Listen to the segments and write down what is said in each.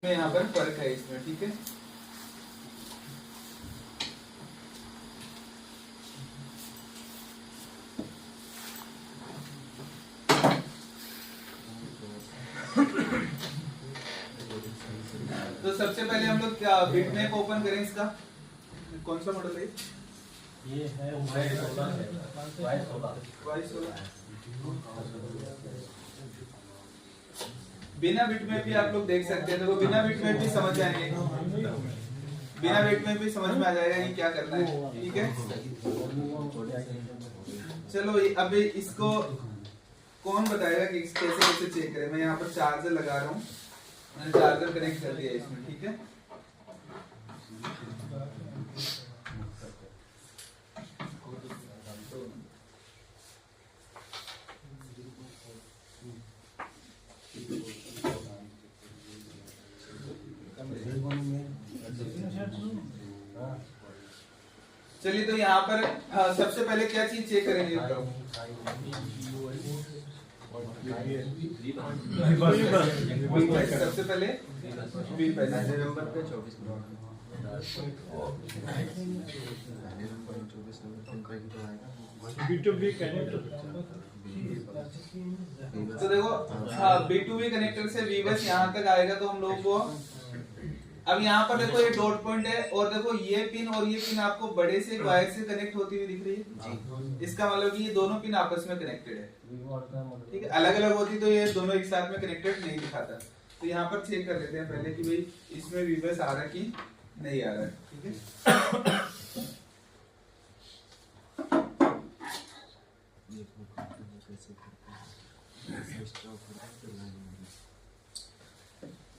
में यहाँ पर फर्क है इसमें, ठीक है। तो सबसे पहले हम लोग क्या बिटमैप ओपन करें। इसका कौन सा मॉडल है? ये है Y16। बिना बिटमैप भी आप लोग देख सकते हैं। देखो बिना बिटमैप भी समझ जाएंगे, बिना बिटमैप भी समझ में आ जाएगा कि क्या करना है, ठीक है। चलो अभी इसको कौन बताएगा कि कैसे कैसे चेक करें। मैं यहाँ पर चार्जर लगा रहा हूँ, मैंने चार्जर कनेक्ट कर दिया इसमें, ठीक है। चलिए तो यहाँ पर सबसे पहले क्या चीज चेक करेंगे? सबसे पहले नवंबर पे 24 तो देखो B2B कनेक्टर से वीबस यहाँ तक आएगा। तो हम लोग को अब यहाँ पर देखो ये डॉट पॉइंट है और देखो ये पिन और ये पिन आपको बड़े से वायर से कनेक्ट होती हुई दिख रही है। इसका मतलब कि ये दोनों पिन आपस में कनेक्टेड है, ठीक है। अलग अलग होती तो ये दोनों एक साथ में कनेक्टेड नहीं दिखाता। तो यहाँ पर चेक कर लेते हैं पहले कि भाई इसमें वीबस आ रहा है कि नहीं आ रहा है, ठीक है।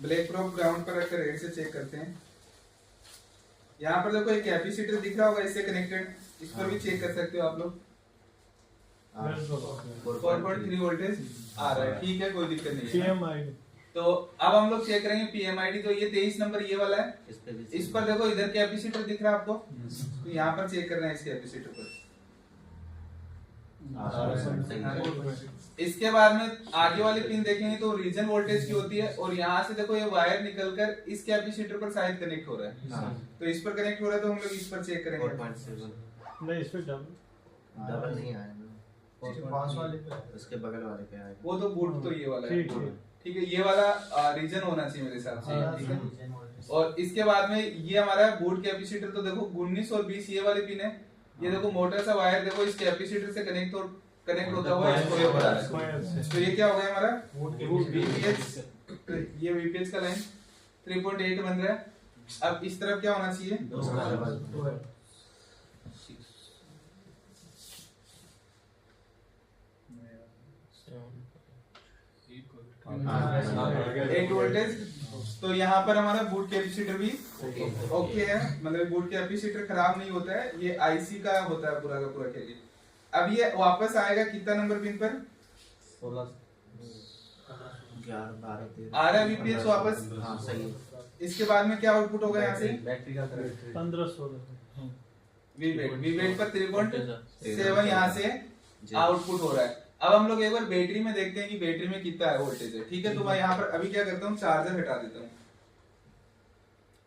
ब्लैक प्रोब ग्राउंड पर रखकर रेड से चेक करते हैं। यहाँ पर देखो एक कैपेसिटर दिख रहा होगा इससे कनेक्टेड, इस पर भी चेक कर सकते हो आप लोग। 4.3 वोल्टेज आ रहा है, ठीक है, कोई दिक्कत नहीं है। तो अब हम लोग चेक करेंगे पीएमआईडी। तो ये 23 नंबर ये वाला है, इस पर देखो इधर कैपेसिटर दिख रहा है आपको, तो यहाँ पर चेक करना है इस कैपेसिटर पर। इसके बाद में आगे वाली पिन देखेंगे तो रीजन वोल्टेज की होती है और यहाँ से देखो ये वायर निकलकर इस कैपेसिटर पर शायद कनेक्ट हो रहा है। तो इस पर कनेक्ट हो रहा है तो हम लोग इस पर चेक करेंगे। नहीं, इस पे डबल नहीं आएगा, पास वाले पे, उसके बगल वाले पे आएगा। वो तो बूट तो ये वाला है, ठीक है। ये वाला रीजन होना चाहिए मेरे हिसाब से, ठीक है। और इसके बाद में ये हमारा बूट कैपेसिटर। तो देखो 19 और 20 ये वाली पिन है। ये देखो मोटा सा वायर देखो इस कैपेसिटर से कनेक्ट होता हुआ इसको ये बता रहा है। तो ये क्या हो गया हमारा VPH। ये VPH का लाइन 3.8 बन रहा है। अब इस तरफ क्या होना चाहिए? एक वोल्टेज। तो यहाँ पर हमारा बूट कैपेसिटर भी ओके है, मतलब बूट कैपेसिटर खराब नहीं होता है, ये आईसी का होता है पूरा का पूरा कैपेसिटर। अब ये वापस आएगा कितना नंबर पिन पर? 16 11 12 13 आ रहा है VPH वापस। हाँ सही है। इसके बाद में क्या आउटपुट होगा यहाँ से? बैटरी का करंट 15-16 वीवेट पर 3.7 यहाँ से आउटपुट हो रहा है। अब हम लोग एक बार बैटरी में देखते हैं कि बैटरी में कितना है वोल्टेज है, ठीक है। तो मैं यहाँ पर अभी क्या करता हूँ, चार्जर हटा देता हूँ।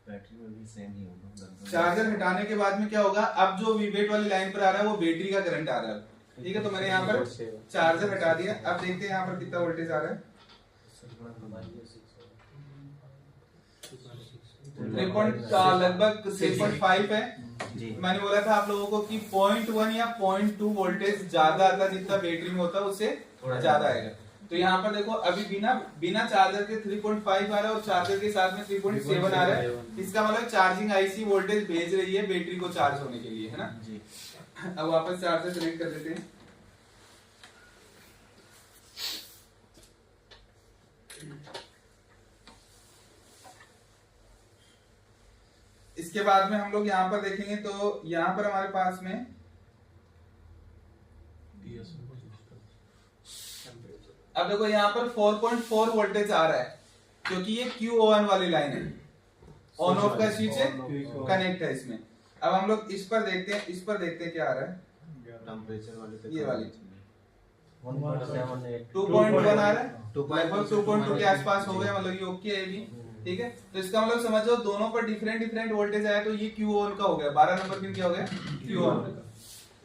बैटरी में भी सेम ही होगा। चार्जर हटाने के बाद में क्या होगा, अब जो वीवेट वाली लाइन पर आ रहा है वो बैटरी का करंट आ रहा है, ठीक है। तो मैंने यहाँ पर चार्जर हटा दिया। अब देखते हैं यहाँ पर कितना वोल्टेज आ रहा है। 3 लगभग 3.5 है। मैंने बोला था आप लोगों को कि 0.1 या 0.2 वोल्टेज ज्यादा आता, जितना बैटरी में होता है उससे ज्यादा आएगा। तो यहाँ पर देखो अभी बिना चार्जर के 3.5 आ रहा है और चार्जर के साथ में 3.7 आ रहा है। इसका मतलब चार्जिंग आईसी वोल्टेज भेज रही है बैटरी को चार्ज होने के लिए, है ना जी। अब वापस चार्जर कनेक्ट कर देते हैं। इसके बाद में हम लोग यहाँ पर देखेंगे तो यहाँ पर हमारे पास में अब देखो यहाँ पर 4.4 वोल्टेज आ रहा है क्योंकि ये QON वाली लाइन है, ऑन ऑफ का स्विच है, कनेक्ट है इसमें। अब हम लोग इस पर देखते हैं क्या आ रहा है। टेंपरेचर वाले पे ये वाली 1.7 2.1 आ रहा है, लगभग 2.2 के आसपास हो गया, मतलब ये ओके है। ठीक है, तो इसका मतलब समझो दोनों पर डिफरेंट डिफरेंट वोल्टेज आया, तो ये Q1 का हो गया, 12 नंबर पिन क्या हो गया Q1 का।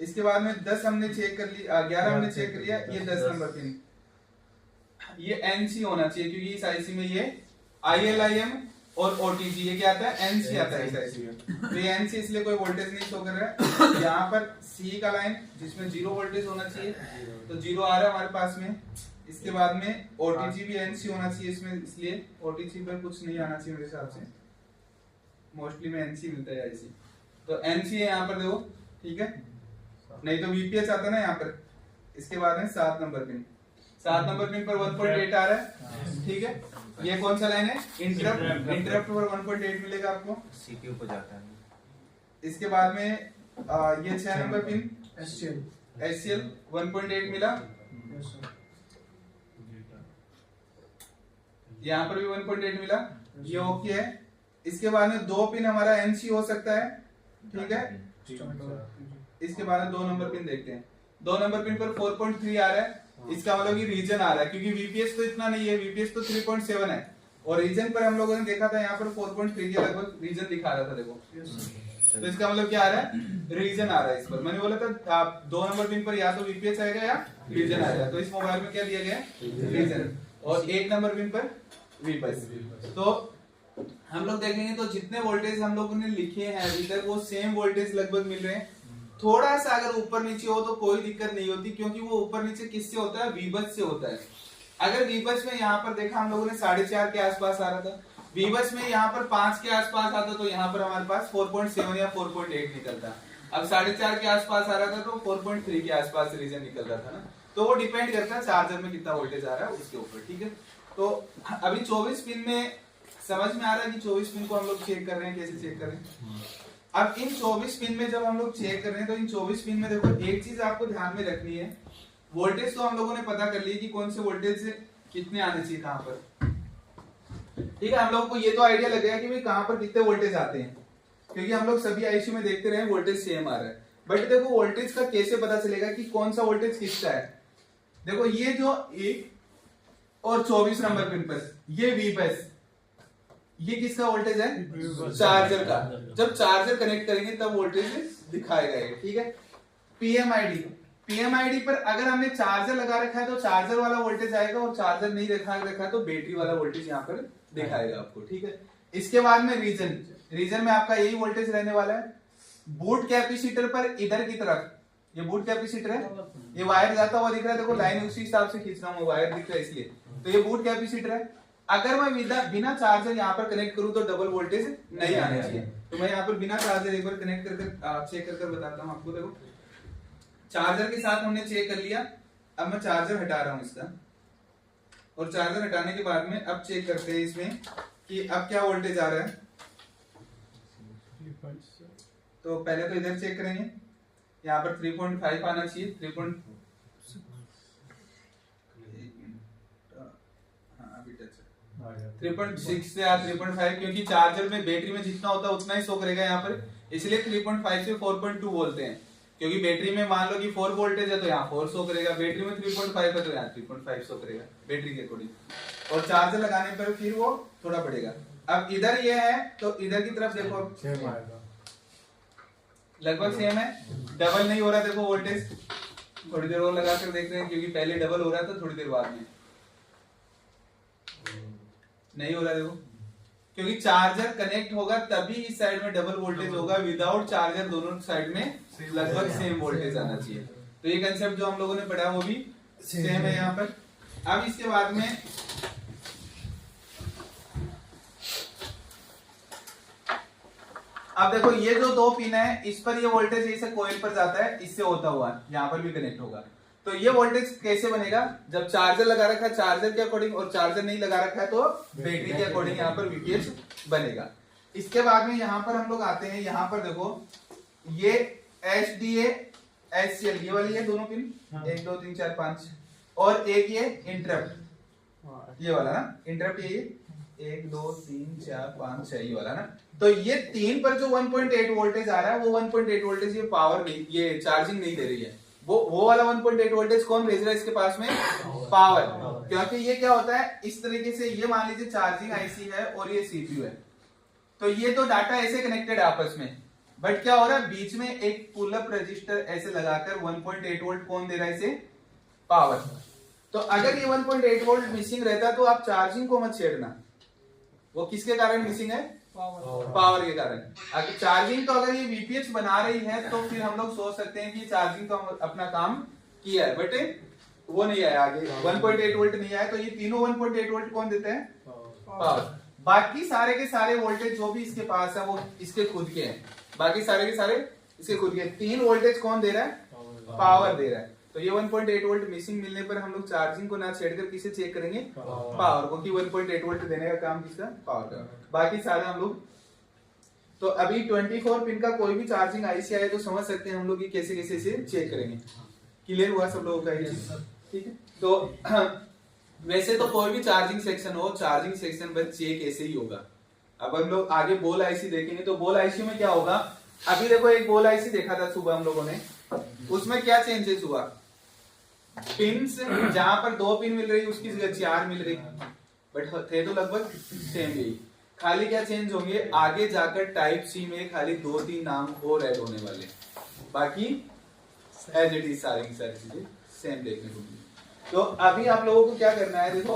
इसके बाद में 10 हमने चेक कर लिया, 11 हमने चेक कर लिया, ये 10 नंबर पिन, ये NC होना चाहिए क्योंकि इस आईसी में ये ILIM और OTG ये क्या आता है NC आता है इस आईसी में, तो ये NC इसलिए कोई वोल्टेज नहीं शो कर रहा है। यहाँ पर C का लाइन जिसमें 0 वोल्टेज होना चाहिए, तो 0 आ रहा है हमारे पास में। इसके बाद में OTG भी NC होना चाहिए इसमें, इसलिए OTG पर कुछ नहीं आना चाहिए मेरे हिसाब से, मोस्टली में NC मिलता है आईसी, तो NC है यहाँ पर देखो, ठीक है, नहीं तो VPH आता है ना यहाँ पर। इसके बाद में 7 नंबर पिन, 7 नंबर पिन पर 1.8 आ रहा है, ठीक है, ये कौन सा लाइन है इंटरप्ट, इंटरप्ट पर 1.8 मिलेगा आपको, CPU को जाता है। इसके बाद में ये 6 नंबर पिन SCL 1.8 मिला, यहाँ पर भी 1.8 मिला, ये ओके है। इसके बाद में 2 पिन हमारा NC हो सकता है, ठीक है। इसके बाद में 2 नंबर पिन देखते हैं, 2 नंबर पिन पर 4.3 आ रहा है, इसका मतलब कि रीजन आ रहा है क्योंकि VPH तो इतना नहीं है, VPH तो 3.7 है और रीजन पर हम लोगों ने देखा था यहाँ पर 4.3 के लगभग रीजन दिखा रहा था, देखो तो इसका मतलब क्या आ रहा है रीजन आ रहा है इस पर। मैंने बोला था आप 2 नंबर पिन पर या तो VPH आएगा या रीजन आएगा, तो इस मोबाइल में क्या दिया गया है रीजन, और 1 नंबर पिन पर VPH। तो हम लोग देखेंगे तो जितने वोल्टेज हम लोगों ने लिखे हैं अभी तक वो सेम वोल्टेज लगभग मिल रहे हैं। थोड़ा सा अगर ऊपर नीचे हो तो कोई दिक्कत नहीं होती क्योंकि वो ऊपर नीचे किससे होता है V-बस से होता है। अगर V-बस में यहाँ पर देखा हम लोगों ने 4.5 के आसपास आ रहा था, V-बस में यहाँ पर 5 के आसपास आता तो यहाँ पर हमारे पास 4.7 या 4.8 निकलता। अब 4.5 के आसपास आ रहा था तो 4.3 के आसपास रीजन निकल रहा था ना, तो वो डिपेंड करता है चार्जर में कितना वोल्टेज आ रहा है उसके ऊपर, ठीक है। तो अभी 24 पिन में समझ में आ रहा है कि 24 पिन को हम लोग चेक कर रहे हैं, कैसे चेक कर रहे हैं। अब इन 24 पिन में जब हम लोग चेक कर रहे हैं तो इन 24 पिन में देखो एक चीज आपको ध्यान में रखनी है, वोल्टेज तो हम लोगों ने पता कर ली कि कौन से वोल्टेज से कितने आने चाहिए कहां पर, ठीक है। हम लोग को ये तो आइडिया लगेगा कि भाई कहां पर कितने वोल्टेज आते हैं क्योंकि हम लोग सभी आईसी में देखते रहे वोल्टेज सेम आ रहा है, बट देखो वोल्टेज का कैसे पता चलेगा कि कौन सा वोल्टेज किसका है। देखो ये जो 1 और 24 नंबर पिन पर ये V-बस, ये किसका वोल्टेज है चार्जर का, जब चार्जर कनेक्ट करेंगे तब वोल्टेज दिखाएगा ये, ठीक है। PMID पर अगर हमने चार्जर लगा रखा है तो चार्जर वाला वोल्टेज आएगा और चार्जर नहीं रखा है तो बैटरी वाला वोल्टेज यहाँ पर दिखाएगा आपको, ठीक है। इसके बाद में रीजन में आपका यही वोल्टेज रहने वाला है। बूट कैपेसिटर पर इधर की तरफ ये बूट कैपेसिटर है, ये वायर जाता हुआ दिख रहा है, देखो लाइन उसी हिसाब से खींच रहा हूँ, वायर दिख रहा है इसलिए, तो ये बूट कैपेसिटर है। अगर मैं बिना चार्जर यहाँ पर कनेक्ट करूँ तो डबल वोल्टेज नहीं आना चाहिए, तो मैं यहाँ पर बिना चार्जर एक बार कनेक्ट कर चेक कर बताता हूँ आपको। देखो चार्जर के साथ हमने चेक कर लिया, अब मैं चार्जर हटा रहा हूँ इसका, और चार्जर हटाने के बाद में अब चेक करते हैं इसमें कि अब क्या वोल्टेज आ रहा है। तो पहले तो इधर चेक करेंगे, यहाँ पर 3.5 आना चाहिए, 3.6 से 3.5, क्योंकि चार्जर में बैटरी में जितना होता है उतना ही शो करेगा यहाँ पर, इसलिए 3.5 से 4.2 बोलते हैं। क्योंकि बैटरी में मान लो कि 4 वोल्टेज है तो यहाँ 4 शो करेगा, बैटरी में 3.5 है तो यहाँ 3.5 शो करेगा बैटरी के अकॉर्डिंग, और चार्जर लगाने पर फिर वो थोड़ा बढ़ेगा। अब इधर ये है तो इधर की तरफ देखो लगभग सेम है, डबल नहीं हो रहा, देखो वोल्टेज थोड़ी देर और लगा कर देख रहे हैं क्योंकि पहले डबल हो रहा था, थोड़ी देर बाद में नहीं हो रहा, देखो क्योंकि चार्जर कनेक्ट होगा तभी इस साइड में डबल वोल्टेज होगा, विदाउट चार्जर दोनों साइड में लगभग सेम वोल्टेज आना चाहिए। तो ये कंसेप्ट जो हम लोगों ने पढ़ा वो भी सेम है यहाँ पर। अब इसके बाद में अब देखो ये जो 2 पिन है इस पर ये वोल्टेज इसे कोयल पर जाता है, इससे होता हुआ यहाँ पर भी कनेक्ट होगा। तो ये वोल्टेज कैसे बनेगा, जब चार्जर लगा रखा है चार्जर के अकॉर्डिंग और चार्जर नहीं लगा रखा है तो बैटरी के अकॉर्डिंग यहाँ पर VPH बनेगा। इसके बाद में यहाँ पर हम लोग आते हैं, यहाँ पर देखो ये HDA SCL ये वाली है दोनों पिन, 1 2 3 4 5, और एक ये इंटरप्ट ये वाला ना, इंटरप्ट ये 1 2 3 4 5 6 ये वाला ना। तो ये 3 पर जो 1.8 वोल्टेज आ रहा है वो 1.8 वोल्टेज ये पावर नहीं, ये चार्जिंग नहीं दे रही है, वो वाला 1.8 वोल्टेज कौन भेज रहा है इसके पास में? पावर। क्योंकि ये क्या होता है इस तरीके से, ये मान लीजिए चार्जिंग आईसी है और ये सीपीयू है, तो ये तो डाटा ऐसे कनेक्टेड है आपस में, बट क्या हो रहा है बीच में एक पुल अप रजिस्टर ऐसे लगाकर 1.8 वोल्ट कौन दे रहा है इसे? पावर। तो अगर ये 1.8 वोल्ट मिसिंग रहता तो आप चार्जिंग को मत छेड़ना, वो किसके कारण मिसिंग है? पावर के कारण। अगर चार्जिंग तो अगर ये वीपीएच बना रही है तो फिर हम लोग सोच सकते हैं कि चार्जिंग तो अपना काम किया है, बट वो नहीं आया आगे, 1.8 वोल्ट नहीं आया, तो ये तीनों 1.8 वोल्ट कौन देते हैं? पावर। बाकी सारे के सारे वोल्टेज जो भी इसके पास है वो इसके खुद के हैं, बाकी सारे के सारे इसके खुद के। 3 वोल्टेज कौन दे रहा है? पावर दे रहा है। तो ये 1.8 वोल्ट मिसिंग मिलने पर हम लोग चार्जिंग को ना छेड़कर किसे चेक करेंगे? पावर को, कि 1.8 वोल्ट देने का काम किसका? पावर का। बाकी सारे हम लोग तो अभी 24 पिन का कोई भी चार्जिंग आईसी आए तो समझ सकते हैं हम लोग कि कैसे कैसे इसे चेक करेंगे। क्लियर हुआ सब लोगों का ये चीज? ठीक है। तो वैसे तो कोई भी चार्जिंग सेक्शन हो, चार्जिंग सेक्शन बस चेक ऐसे ही होगा। अब हम लोग आगे बोल आईसी देखेंगे तो बोल आईसी में क्या होगा। अभी देखो एक बोल आईसी देखा था सुबह हम लोगों ने, उसमें क्या चेंजेस हुआ? पिन जहां पर 2 पिन मिल रही उसकी जगह 4 मिल रही, बट थे तो लगभग सेम ही। खाली क्या चेंज होंगे आगे जाकर टाइप सी में खाली 2-3 नाम और ऐड होने वाले, बाकी एज इट इज सारी की सारी चीजें सेम देखने को मिली। तो अभी आप लोगों को क्या करना है, देखो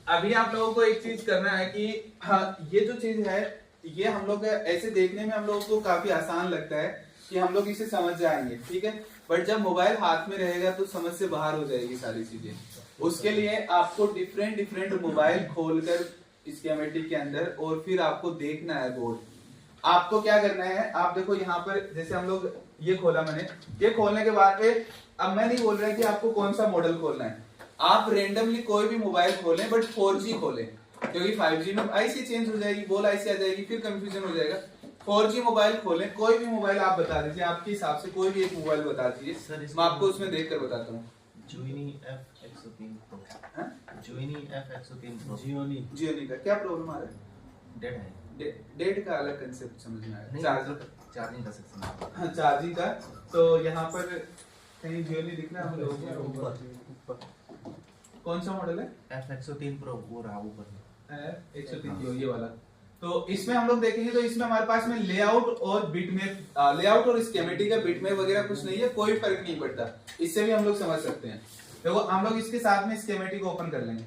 अभी आप लोगों को एक चीज करना है कि हाँ, ये जो चीज है ये हम लोग ऐसे देखने में हम लोगों को काफी आसान लगता है कि हम लोग इसे समझ जाएंगे, ठीक है, बट जब मोबाइल हाथ में रहेगा तो समझ से बाहर हो जाएगी सारी चीजें। उसके लिए आपको डिफरेंट मोबाइल खोलकर स्कीमेटिक के अंदर और फिर आपको देखना है बोर्ड। आपको क्या करना है, आप देखो यहाँ पर जैसे हम लोग ये खोला मैंने, ये खोलने के बाद में अब मैं नहीं बोल रहा कि आपको कौन सा मॉडल खोलना है, आप रेंडमली कोई भी मोबाइल खोलें बट 4G खोलें, क्योंकि 5G में आईसी चेंज हो जाएगी, बोल आईसी आ जाएगी, फिर कंफ्यूजन हो जाएगा। 4G मोबाइल खोलें, कोई भी मोबाइल आप बता दीजिए, आपके हिसाब से कोई भी एक मोबाइल बता दीजिए, मैं आपको उसमें देखकर बताता हूँ। Gionii F103 Pro। Gionii F103 Pro। Gionee का क्या प्रॉब्लम आ रहा है? डेड है। डेट का अलग कंसेप्ट समझ में आया, चार्जिंग का सेक्शन। हाँ चार्जिंग का, तो यहाँ पर कहीं जियोनी दिख रहा है हम लोगों को? कौन सा मॉडल है? F103 Pro, वो रहा ऊपर 103 ये वाला। तो इसमें हम लोग देखेंगे तो इसमें हमारे पास में लेआउट और बिटमैप, लेआउट और स्कीमेटिक है, बिटमैप वगैरह कुछ नहीं है, कोई फर्क नहीं पड़ता, इससे भी हम लोग समझ सकते हैं। देखो हम लोग इसके साथ में स्कीमेटिक ओपन कर लेंगे,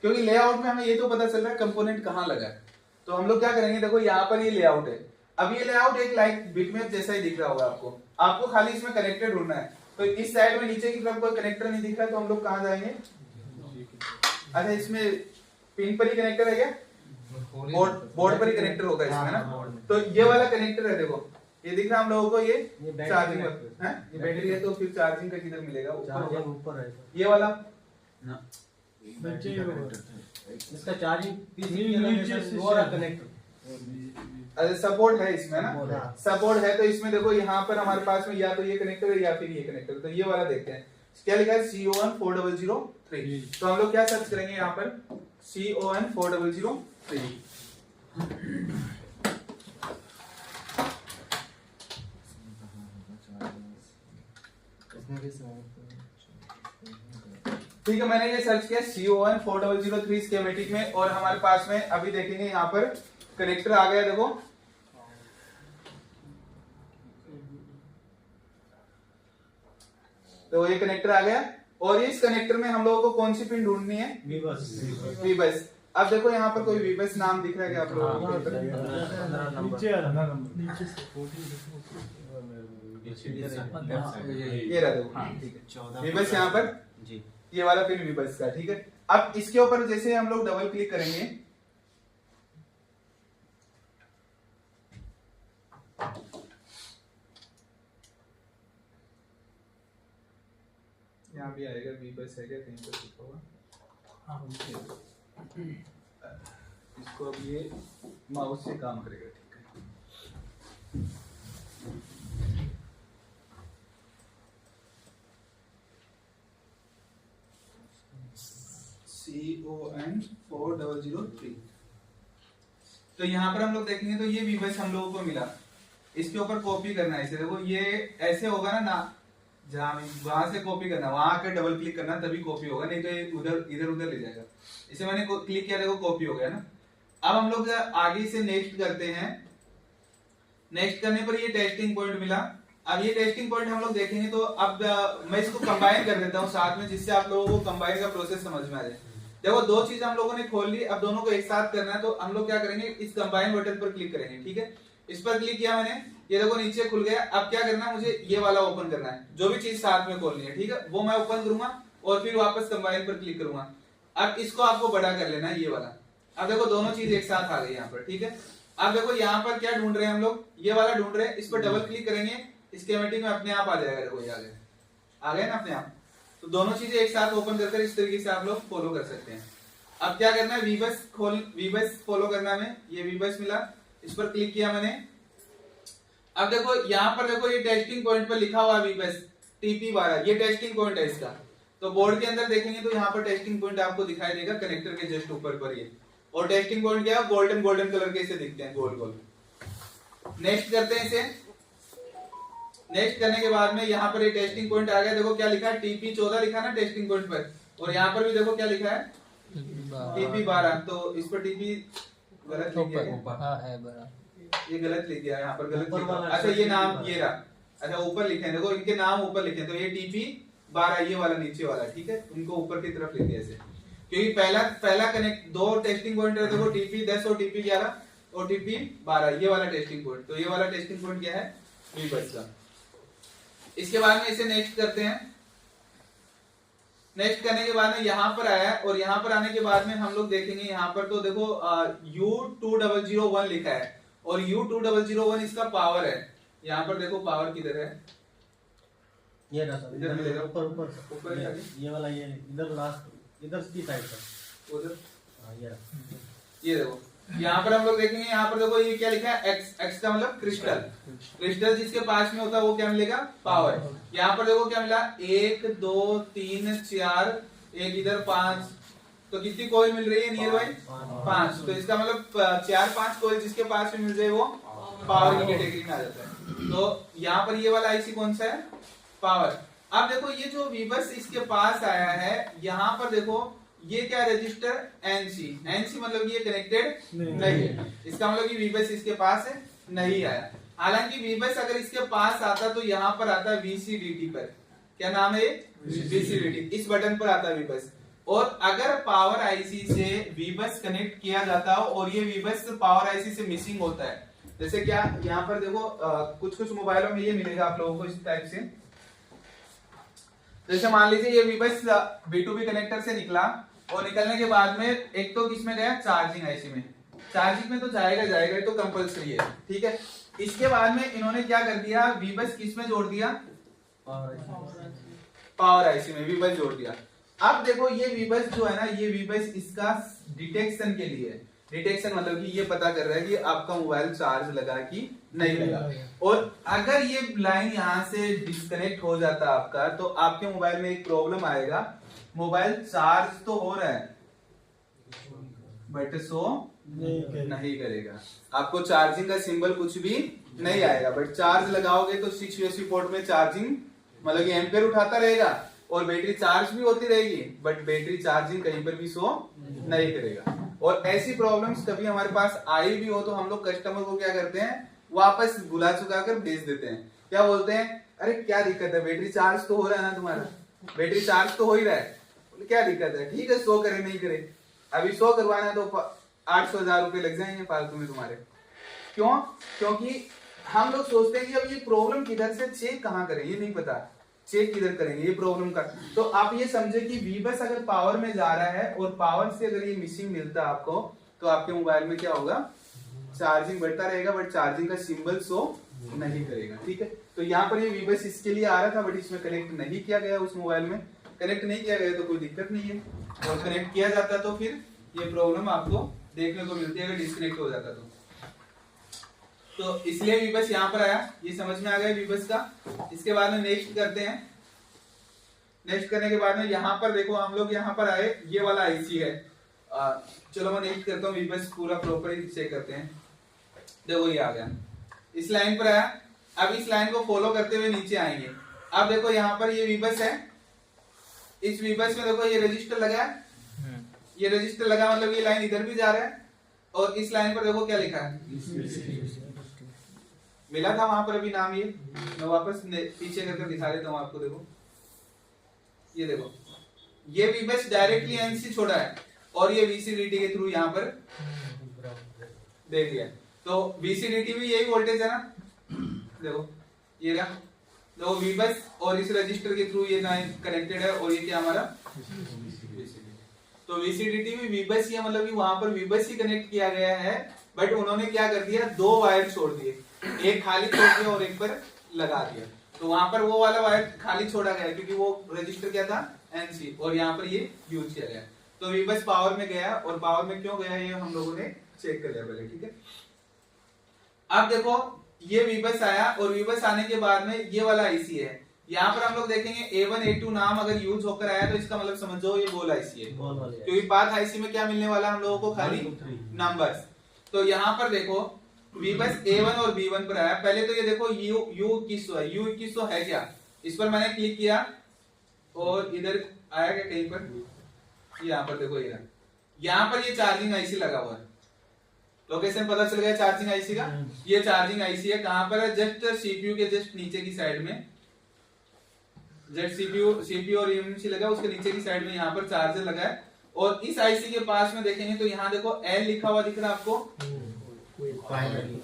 क्योंकि लेआउट में हमें ये तो पता चल रहा है कंपोनेंट कहाँ लगा है। तो हम लोग क्या करेंगे, देखो यहाँ पर ये लेआउट है, अब ये लेआउट एक लाइक बिटमैप जैसा ही दिख रहा होगा आपको खाली इसमें कनेक्टेड ढूंढना है। तो इस साइड में नीचे की तरफ कोई कनेक्टर नहीं दिख रहा, तो हम लोग कहाँ जाएंगे? अच्छा इसमें पिन पर ही कनेक्टर है क्या? बोर्ड पर ही कनेक्टर होगा इसमें ना। तो ये वाला कनेक्टर है, देखो ये दिख रहा हम लोगों को, ये चार्जिंग है, ये बैटरी है, तो फिर चार्जिंग का किधर मिलेगा? ऊपर है ये वाला ना, इसका चार्जिंग कनेक्टर अरे सपोर्ट है इसमें ना, सपोर्ट है, तो इसमें देखो यहाँ पर हमारे पास में या तो ये कनेक्टर है या फिर ये कनेक्टर। तो ये वाला देखते हैं क्या लिखा है, CON4003। तो हम लोग क्या सर्च करेंगे यहाँ पर, CON4003। ठीक है, मैंने ये सर्च किया CON4003 स्कीमेटिक में, और हमारे पास में अभी देखेंगे यहाँ पर कनेक्टर आ गया, देखो तो ये कनेक्टर आ गया, और इस कनेक्टर में हम लोगों को कौन सी पिन ढूंढनी है? वीबस। अब देखो यहाँ पर कोई वीबस नाम दिख रहा है क्या आप लोगों को? ये रहा देखो, हाँ ठीक है, वीबस यहाँ पर जी, ये वाला पिन वीबस का, ठीक है। अब इसके ऊपर जैसे हम लोग डबल क्लिक करेंगे, यहाँ भी आएगा वीबस है क्या कहीं पर लिखा हुआ, इसको अब ये माउस से काम करेगा, ठीक है। CON4003। तो यहाँ पर हम लोग देखेंगे तो ये वीबस हम लोगों को मिला, इसके ऊपर कॉपी करना है इसे। देखो ये ऐसे होगा ना जहां वहां से कॉपी करना, वहां आकर डबल क्लिक करना तभी कॉपी होगा, नहीं तो ये उधर इधर उधर ले जाएगा। इसे मैंने क्लिक किया, देखो कॉपी हो गया ना। अब हम लोग आगे से नेक्स्ट करते हैं। नेक्स्ट करने पर ये टेस्टिंग पॉइंट मिला। अब ये टेस्टिंग पॉइंट हम लोग देखेंगे, तो अब मैं इसको कंबाइन कर देता हूँ साथ में, जिससे आप लोगों को कंबाइन का प्रोसेस समझ में आ जाए। देखो दो चीज हम लोगों ने खोल ली, अब दोनों को एक साथ करना है, तो हम लोग क्या करेंगे, इस कंबाइन बटन पर क्लिक करेंगे। ठीक है, इस पर क्लिक किया मैंने, ये देखो नीचे खुल गया। अब क्या करना है, मुझे ये वाला ओपन करना है, जो भी चीज साथ में खोलनी है। ठीक है, वो मैं ओपन करूंगा और फिर वापस कंबाइन पर क्लिक करूंगा। अब इसको आपको बड़ा कर लेना है, ये वाला। अब देखो दोनों चीज एक साथ आ गई यहाँ पर। ठीक है, अब देखो यहाँ पर क्या ढूंढ रहे हैं हम लोग, ये वाला ढूंढ रहे हैं। इस पर डबल क्लिक करेंगे, स्कीमेटिक में अपने आप आ जाएगा। देखो ये आ गया ना अपने आप। तो दोनों चीजें एक साथ ओपन करके इस तरीके से आप लोग फॉलो कर सकते हैं। अब क्या करना है, वीबस फॉलो करना है। ये वीबस मिला, इस पर क्लिक किया मैंने। अब देखो यहाँ पर देखो ये टेस्टिंग पॉइंट पर लिखा हुआ वीबस TP12, ये टेस्टिंग पॉइंट है इसका। तो बोर्ड के अंदर देखेंगे तो यहाँ पर टेस्टिंग पॉइंट आपको दिखाई देगा कनेक्टर के जस्ट ऊपर पर ये। और टेस्टिंग पॉइंट क्या है, गोल्डन कलर के इसे दिखते हैं, गोल गोल। नेक्स्ट करते हैं इसे। नेक्स्ट करने के बाद में यहाँ पर ये टेस्टिंग पॉइंट आ गया। देखो क्या लिखा है, TP14 लिखा ना टेस्टिंग पॉइंट पर, और यहाँ पर भी देखो क्या लिखा है, TP12। तो इस पर TP गलत लिख गया, ये गलत लिख गया, यहाँ पर गलत लिखा। अच्छा ये नाम ये रहा, अच्छा ऊपर लिखे हैं, देखो इनके नाम ऊपर लिखे, तो ये TP12 ये वाला नीचे वाला। ठीक है, उनको ऊपर की तरफ लिख दिया ऐसे, क्योंकि पहला कनेक्ट दो टेस्टिंग पॉइंट है। देखो TP10 और TP11 और TP12 ये वाला टेस्टिंग पॉइंट। तो ये वाला टेस्टिंग पॉइंट क्या है, वीबस का। इसके बाद में इसे नेक्स्ट करते हैं। नेक्स्ट करने के बाद में यहाँ पर आया, और यहाँ पर आने के बाद में हम लोग देखेंगे यहाँ पर, तो देखो U2001 लिखा है, और U2001 इसका पावर है। यहाँ पर देखो पावर किधर है, ये रहा सर, इधर मिलेगा, ऊपर ये वाला, ये इधर लास्ट, इधर की साइड पर उधर। हाँ ये देखो यहाँ पर हम लोग देखेंगे, यहाँ पर देखो ये क्या लिखा है, एक्स का मतलब क्रिस्टल जिसके पास में होता है वो क्या मिलेगा, पावर। यहाँ पर देखो क्या मिला, 1 2 3 4, एक इधर 5, तो कितनी कोयल मिल रही है नियर बाई 5। तो इसका मतलब 4-5 कोयल जिसके पास में मिल जाए वो पावर की कैटेगरी में आ जाता है। तो यहाँ पर ये वाला आईसी कौन सा है, पावर। अब देखो ये जो वीबस इसके पास आया है, यहाँ पर देखो ये क्या रजिस्टर NC मतलब ये कनेक्टेड नहीं है। इसका मतलब कि वीबस इसके पास है, नहीं आया। हालांकि वीबस अगर इसके पास आता तो यहाँ पर आता VCDT पर, क्या नाम है, VCDT, इस बटन पर आता वीबस। और अगर पावर आईसी से वीबस कनेक्ट किया जाता हो और ये वीबस पावर आईसी से मिसिंग होता है, जैसे क्या यहाँ पर देखो कुछ मोबाइलों में ये मिलेगा आप लोगों को इस टाइप से। जैसे मान लीजिए ये वीबस B2B कनेक्टर से निकला, और निकलने के बाद में एक तो किसमें गया, चार्जिंग आईसी में। चार्जिंग में तो जाएगा ये तो कंपलसरी है। ठीक है, इसके बाद में इन्होंने क्या कर दिया, वीबस किसमें जोड़ दिया, पावर आईसी में वीबस जोड़ दिया। अब देखो ये वीबस जो है ना, ये वीबस इसका डिटेक्शन के लिए, डिटेक्शन मतलब कि ये पता कर रहा है कि आपका मोबाइल चार्ज लगा कि नहीं लगा। और अगर ये लाइन यहाँ से डिस्कनेक्ट हो जाता आपका, तो आपके मोबाइल में एक प्रॉब्लम आएगा, मोबाइल चार्ज तो हो रहा है बट शो नहीं करेगा, आपको चार्जिंग का सिंबल कुछ भी नहीं आएगा। बट चार्ज लगाओगे तो 6 USB पोर्ट में चार्जिंग मतलब कि एम्पेयर उठाता रहेगा, और बैटरी चार्ज भी होती रहेगी, बट बैटरी चार्जिंग कहीं पर भी शो नहीं करेगा। और ऐसी प्रॉब्लम्स कभी हमारे पास आई भी हो तो हम लोग कस्टमर को क्या करते हैं, वापस बुला चुका कर भेज देते हैं। क्या बोलते हैं, अरे क्या दिक्कत है, बैटरी चार्ज तो हो रहा है ना तुम्हारा, बैटरी चार्ज तो हो ही रहा है, क्या दिक्कत है, ठीक है शो करे नहीं करे, अभी शो करवाना है तो 800-1000 रुपए लग जाएंगे फालतू में तुम्हारे। क्यों, क्योंकि हम लोग सोचते हैं कि अब ये प्रॉब्लम किधर से चेक कहाँ करें, ये नहीं पता चेक किधर करेंगे ये प्रॉब्लम का। तो आप ये समझे कि वीबस अगर पावर में जा रहा है और पावर से अगर ये मिसिंग मिलता है आपको, तो आपके मोबाइल में क्या होगा, चार्जिंग बढ़ता रहेगा बट चार्जिंग का सिंबल शो नहीं करेगा। ठीक है, तो यहाँ पर ये वीबस इसके लिए आ रहा था, बट इसमें कनेक्ट नहीं किया गया, उस मोबाइल में कनेक्ट नहीं किया गया तो कोई दिक्कत नहीं है, और कनेक्ट किया जाता तो फिर ये प्रॉब्लम आपको देखने को मिलती है अगर डिस्कनेक्ट हो जाता तो इसलिए वीबस यहाँ पर आया, ये समझ में आ गया वीबस का। इसके बाद में नेक्स्ट करते हैं। नेक्स्ट करने के बाद में यहाँ पर देखो हम लोग यहाँ पर आए, ये वाला आईसी है। चलो मैं नेक्स्ट करता हूँ, वीबस पूरा प्रॉपर चेक करते हैं। देखो ये आ गया, इस लाइन पर आया। अब इस लाइन को फॉलो करते हुए नीचे आएंगे। अब देखो यहाँ पर ये वीबस है, इस वीबस में देखो ये रजिस्टर लगा है, ये रजिस्टर लगा मतलब ये लाइन इधर भी जा रहा है, और इस लाइन पर देखो क्या लिखा है, मिला था वहां पर अभी नाम। ये मैं वापस पीछे करके दिखा देता हूँ आपको। देखो ये देखो, ये वीबस डायरेक्टली एनसी छोड़ा है और ये वीसीडीटी के थ्रू यहाँ पर दे दिया। तो वीसीडीटी भी यही वोल्टेज है ना, देखो ये रहा, तो वीबस और इस रजिस्टर के थ्रू ये लाइन कनेक्टेड है, और ये क्या हमारा तो वीसीडीटी भी वीबस ही है, मतलब कि वहां पर वीबस ही कनेक्ट किया गया है, बट उन्होंने क्या कर दिया, दो वायर छोड़ दिए, एक खाली छोड़ दिया और एक पर लगा दिया। तो वहां पर वो वाला वायर खाली छोड़ा गया क्योंकि वो रजिस्टर क्या था, एनसी, और यहाँ पर ये यूज किया गया। तो वीबस पावर में गया, और पावर में क्यों गया ये हम लोगों ने चेक कर लिया पहले, ठीक है। अब देखो ये वीबस आया, और वीबस आने के बाद में ये वाला आईसी है, यहाँ पर हम लोग देखेंगे A1 A2 नाम अगर यूज होकर आया तो इसका मतलब समझो ये गोल आईसी है, क्योंकि पाथ आईसी में क्या मिलने वाला हम लोगों को, खाली नंबर्स। तो यहाँ पर देखो वीबस A1 और B1 पर आया। पहले तो ये देखो U2100 है, U2100 है क्या, इस पर मैंने क्लिक किया और इधर आया क्या कहीं पर, यहाँ पर देखो ये यहाँ पर ये चार्जिंग आईसी लगा हुआ है, लोकेशन पता चल गया चार्जिंग आईसी का। ये चार्जिंग आईसी है, कहां पर है, जस्ट सीपीयू के जस्ट नीचे की साइड में, जस्ट सीपीयू और यूएमसी लगा उसके नीचे की साइड में यहाँ पर चार्जर लगा है। और इस आईसी के पास में देखेंगे तो यहाँ देखो L लिखा हुआ दिख रहा है आपको,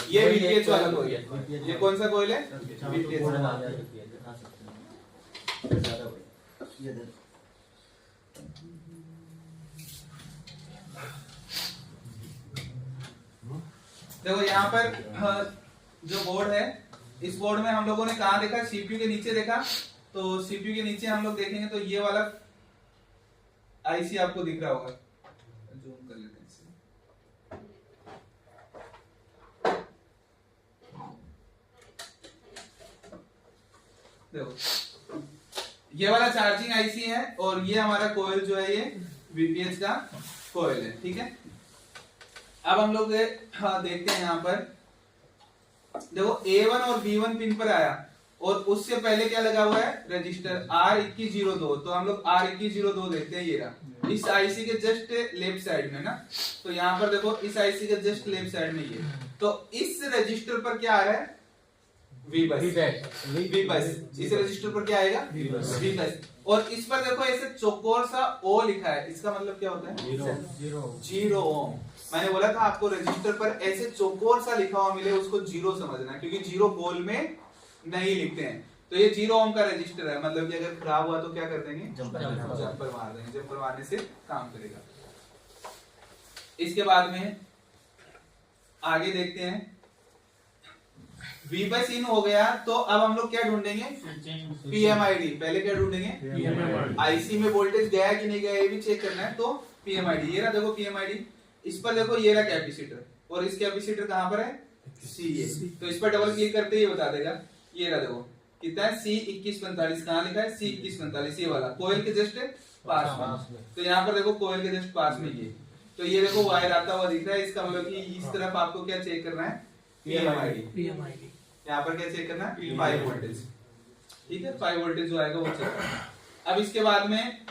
ये वीपीएच वाला कोयल है। ये कौन सा कोयल है, वीपीएच। देखो यहाँ पर जो बोर्ड है, इस बोर्ड में हम लोगों ने कहा देखा, सीपीयू के नीचे देखा, तो सीपीयू के नीचे हम लोग देखेंगे तो ये वाला आईसी आपको दिख रहा होगा, जूम कर लेते हैं इसे। देखो ये वाला चार्जिंग आईसी है, और ये हमारा कोयल जो है ये वीपीएच का कोयल है, ठीक है। अब हम लोग देखते हैं यहाँ पर, देखो A1 और B1 पिन पर आया, और उससे पहले क्या लगा हुआ है, रजिस्टर R2102। तो हम लोग R2102 देखते हैं, ये रहा इस आईसी के जस्ट लेफ्ट साइड में ना। तो यहाँ पर देखो इस आईसी के जस्ट लेफ्ट साइड में ये, तो इस रजिस्टर पर क्या आ रहा है, वीबस। इस रजिस्टर पर क्या आएगा, वीबस। और इस पर देखो ऐसे चौकोर सा O लिखा है, इसका मतलब क्या होता है, जीरो ओम। मैंने बोला था आपको रजिस्टर पर ऐसे चौकोर सा लिखा हुआ मिले उसको जीरो समझना, क्योंकि जीरो गोल में नहीं लिखते हैं। तो ये 0 ओम का रजिस्टर है, मतलब कि अगर खराब हुआ तो क्या कर देंगे, जंपर मार देंगे, जंपर मारने से काम करेगा। इसके बाद में आगे देखते हैं, वीबस इन हो गया, तो अब हम लोग क्या ढूंढेंगे, पीएमआईडी। पहले क्या ढूंढेंगे, आईसी में वोल्टेज गया कि नहीं गया ये भी चेक करना है, तो पीएमआईडी। ये रहा देखो पीएमआईडी, इस पर देखो ये रहा कैपेसिटर, और इस कैपेसिटर कहां पर है, सी है। तो इस पर डबल क्लिक करते ही बता देगा, ये रहा देखो कितना है, C2145। कहां लिखा है, C2145, ये वाला कोयल के जस्ट पास में। तो यहाँ पर देखो कोयल के जस्ट पास में ये, तो ये देखो वायर आता हुआ दिख रहा है, इसका मतलब कि इस तरफ आपको क्या चेक करना है, पीएमआईडी। यहाँ पर क्या चेक करना है, 5 वोल्टेज, ठीक है, 5 वोल्टेज जो आएगा वो चेक करना है। अब इसके बाद में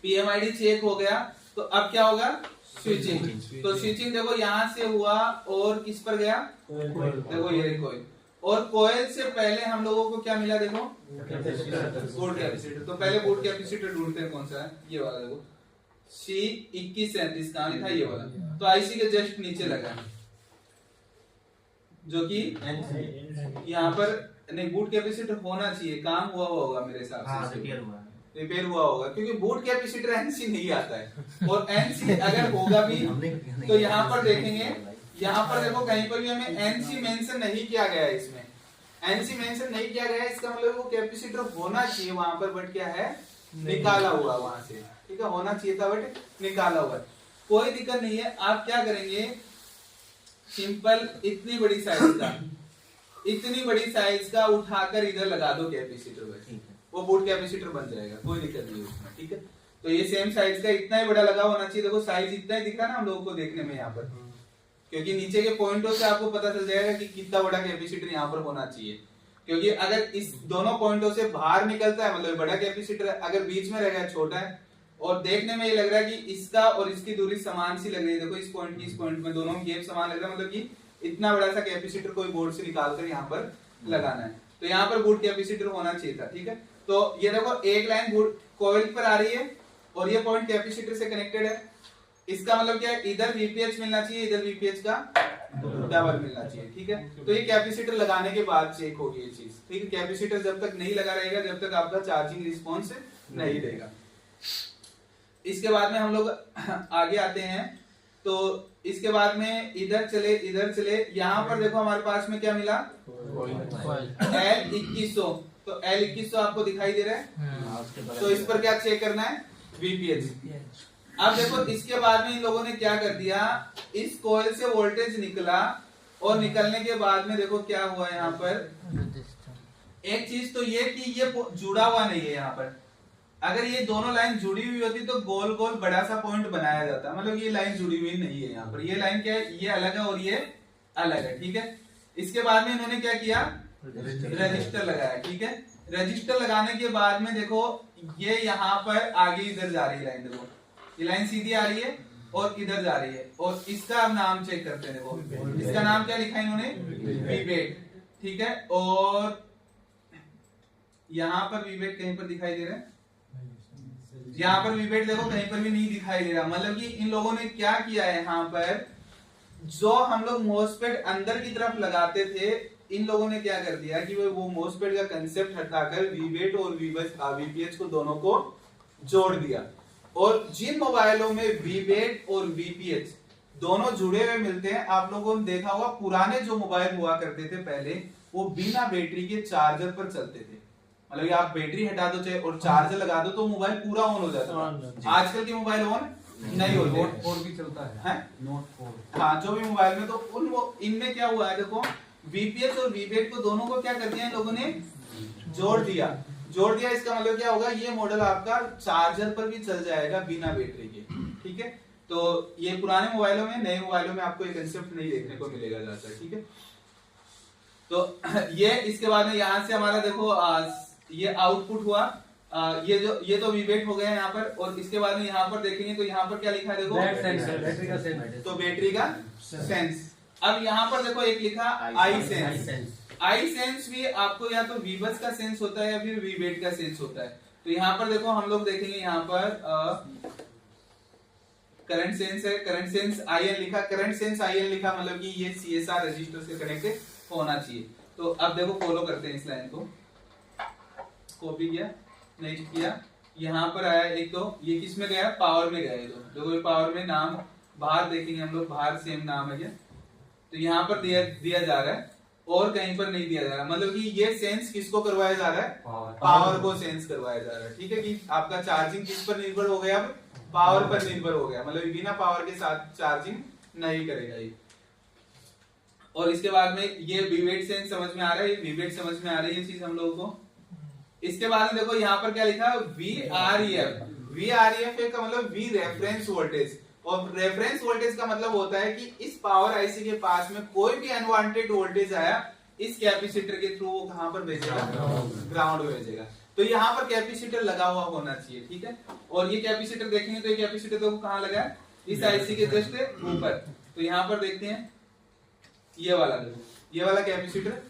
पीएमआईडी चेक हो गया, तो अब क्या होगा, स्विचिंग। तो स्विचिंग देखो यहाँ से हुआ और किस पर गया, देखो ये कोयल, और कोयल से पहले हम लोगों को क्या मिला, देखो बूट कैपेसिटर। तो पहले बूट कैपेसिटर ढूंढते हैं, कौन सा है, ये वाला देखो C2137, कहां लिखा है, ये वाला। तो आईसी के जस्ट नीचे लगा, जो कि यहाँ पर नहीं, बूट कैपेसिटर होना चाहिए, काम हुआ होगा मेरे हिसाब से, रिपेयर हुआ होगा, क्योंकि बूट कैपेसिटर एनसी नहीं आता है। और एनसी अगर होगा भी तो यहाँ पर देखेंगे, यहाँ पर देखो कहीं पर भी हमें एनसी मेंशन नहीं किया गया है, इसमें एनसी मेंशन नहीं किया गया है, इसका मतलब वो कैपेसिटर होना चाहिए वहां पर, बट क्या है, निकाला हुआ वहां से, ठीक है, होना चाहिए था बट निकाला हुआ। कोई दिक्कत नहीं है, आप क्या करेंगे, सिंपल इतनी बड़ी साइज का उठाकर इधर लगा दो कैपेसिटर में, वो बूट कैपेसिटर बन जाएगा, कोई दिक्कत नहीं उसमें, ठीक है। तो ये सेम साइज का इतना ही बड़ा लगा होना चाहिए, देखो साइज इतना ही दिख रहा है ना हम लोगों को देखने में यहाँ पर, क्योंकि नीचे के पॉइंटों से आपको पता चल जाएगा कि कितना बड़ा कैपेसिटर यहाँ पर होना चाहिए। क्योंकि अगर इस दोनों पॉइंटों से बाहर निकलता है मतलब बड़ा कैपेसिटर है, अगर बीच में रहेगा छोटा है, और देखने में ये लग रहा है कि इसका और इसकी दूरी समान सी लग रही है, देखो इस पॉइंट की इस पॉइंट में दोनों गैप समान लग रहा है, मतलब कि इतना बड़ा सा कैपेसिटर कोई बोर्ड से निकालकर यहाँ पर लगाना है, तो यहाँ पर बोर्ड कैपेसिटर होना चाहिए था। ठीक है, तो ये देखो एक लाइन बोर्ड कॉइल पर आ रही है और ये पॉइंट कैपेसिटर से कनेक्टेड है, इसका मतलब क्या है, इधर वीपीएच मिलना चाहिए, इधर वीपीएच का डबल मिलना चाहिए। ठीक है, तो ये कैपेसिटर लगाने के बाद चेक होगी ये चीज। ठीक है, कैपेसिटर जब तक नहीं लगा रहेगा जब तक आपका चार्जिंग रिस्पॉन्स नहीं देगा। इसके बाद में हम लोग आगे आते हैं, तो इसके बाद में इधर चले, यहाँ पर देखो हमारे पास में क्या मिला, L2100, तो L2100 आपको दिखाई दे रहा है, तो इस पर क्या चेक करना है, VPH। अब देखो इसके बाद में इन लोगों ने क्या कर दिया, इस कॉइल से वोल्टेज निकला और निकलने के बाद में देखो क्या हुआ यहाँ पर, एक चीज तो ये कि ये जुड़ा हुआ नहीं है यहाँ पर, अगर ये दोनों लाइन जुड़ी हुई होती तो गोल गोल बड़ा सा पॉइंट बनाया जाता, मतलब ये लाइन जुड़ी हुई नहीं है यहाँ पर, ये लाइन क्या है, ये अलग है और ये अलग है। ठीक है, इसके बाद में इन्होंने क्या किया, रजिस्टर लगाया। ठीक है, रजिस्टर लगाने के बाद में देखो ये यहाँ पर आगे इधर जा रही है लाइन, देखो ये लाइन सीधी आ रही है और इधर जा रही है, और इसका अब नाम चेक करते हैं, देखो इसका नाम क्या लिखा है इन्होंने, वीवेट। ठीक है, और यहाँ पर वीवेट कहीं पर दिखाई दे रहा है, यहाँ पर वीवेट देखो कहीं पर भी नहीं दिखाई दे रहा, मतलब कि इन लोगों ने क्या किया है, यहाँ पर जो हम लोग मोसपेट अंदर की तरफ लगाते थे, इन लोगों ने क्या कर दिया कि वो मोसपेट का कंसेप्ट हटाकर वीवेट और वीपीएच को दोनों को जोड़ दिया, और जिन मोबाइलों में वीवेट और वीपीएच दोनों जुड़े हुए मिलते हैं, आप लोगों ने देखा होगा पुराने जो मोबाइल हुआ करते थे पहले, वो बिना बैटरी के चार्जर पर चलते थे, मतलब आप बैटरी हटा दो चाहे और चार्जर लगा दो तो मोबाइल पूरा ऑन हो जाता है। आजकल के मोबाइल ऑन नहीं होते, नोट 4 भी चलता है, नोट 4, हाँ जो भी मोबाइल में, तो इनमें क्या हुआ है, देखो वीपीएच और वीवेट को दोनों को क्या कर दिया इन लोगों ने, जोड़ दिया। इसका मतलब क्या होगा, ये मॉडल आपका चार्जर पर भी चल जाएगा बिना बैटरी के। ठीक है, तो ये पुराने मोबाइलों में, नए मोबाइलों में आपको ये कंसेप्ट नहीं देखने को मिलेगा ज्यादा। ठीक है, तो ये इसके बाद में यहाँ से हमारा देखो ये आउटपुट हुआ, ये तो वीवेट हो गया यहाँ पर, और इसके बाद में यहाँ पर देखेंगे तो यहाँ पर क्या लिखा है, देखो बैटरी का सेंस, तो बैटरी का सेंस। अब यहाँ पर देखो एक लिखा आई सेंस भी आपको या तो वीबस का सेंस होता है या फिर वीवेट का सेंस होता है। तो यहाँ पर देखो हम लोग देखेंगे, यहाँ पर करंट सेंस है, करंट सेंस IN लिखा, करंट सेंस IN लिखा मतलब कि ये CSR रजिस्टर से कनेक्टेड होना चाहिए। तो अब देखो फॉलो करते हैं इस लाइन को, कॉपी किया, नेक्स्ट किया, यहाँ पर आया एक, तो ये किस में गया, पावर में गया, तो देखो ये पावर में नाम बाहर देखेंगे हम लोग, बाहर सेम नाम है क्या, तो यहाँ पर दिया जा रहा है और कहीं पर नहीं दिया जा रहा, मतलब कि ये सेंस किसको करवाया जा रहा है, पावर को सेंस करवाया जा रहा है। ठीक है, कि आपका चार्जिंग किस पर निर्भर हो गया, अब पावर पर निर्भर हो गया, मतलब बिना पावर के साथ चार्जिंग नहीं करेगा ये। और इसके बाद में ये वीवेट सेंस समझ में आ रहा है, वीवेट समझ में आ रही है चीज हम लोगों को। इसके बाद में देखो यहाँ पर क्या लिखा है, VREF का मतलब वी रेफरेंस वोल्टेज, और रेफरेंस वोल्टेज का मतलब होता है कि इस पावर आईसी के पास में कोई भी अनवांटेड वोल्टेज आया इस कैपेसिटर के थ्रू वो कहां पर भेजेगा, ग्राउंड में भेजेगा। तो यहाँ पर कैपेसिटर लगा हुआ होना चाहिए। ठीक है, और ये कैपेसिटर देखेंगे तो ये कैपेसिटर देखो कहाँ लगा है, इस आईसी के जस्ट ऊपर। तो यहाँ पर देखते हैं ये वाला, देखो ये वाला कैपेसिटर।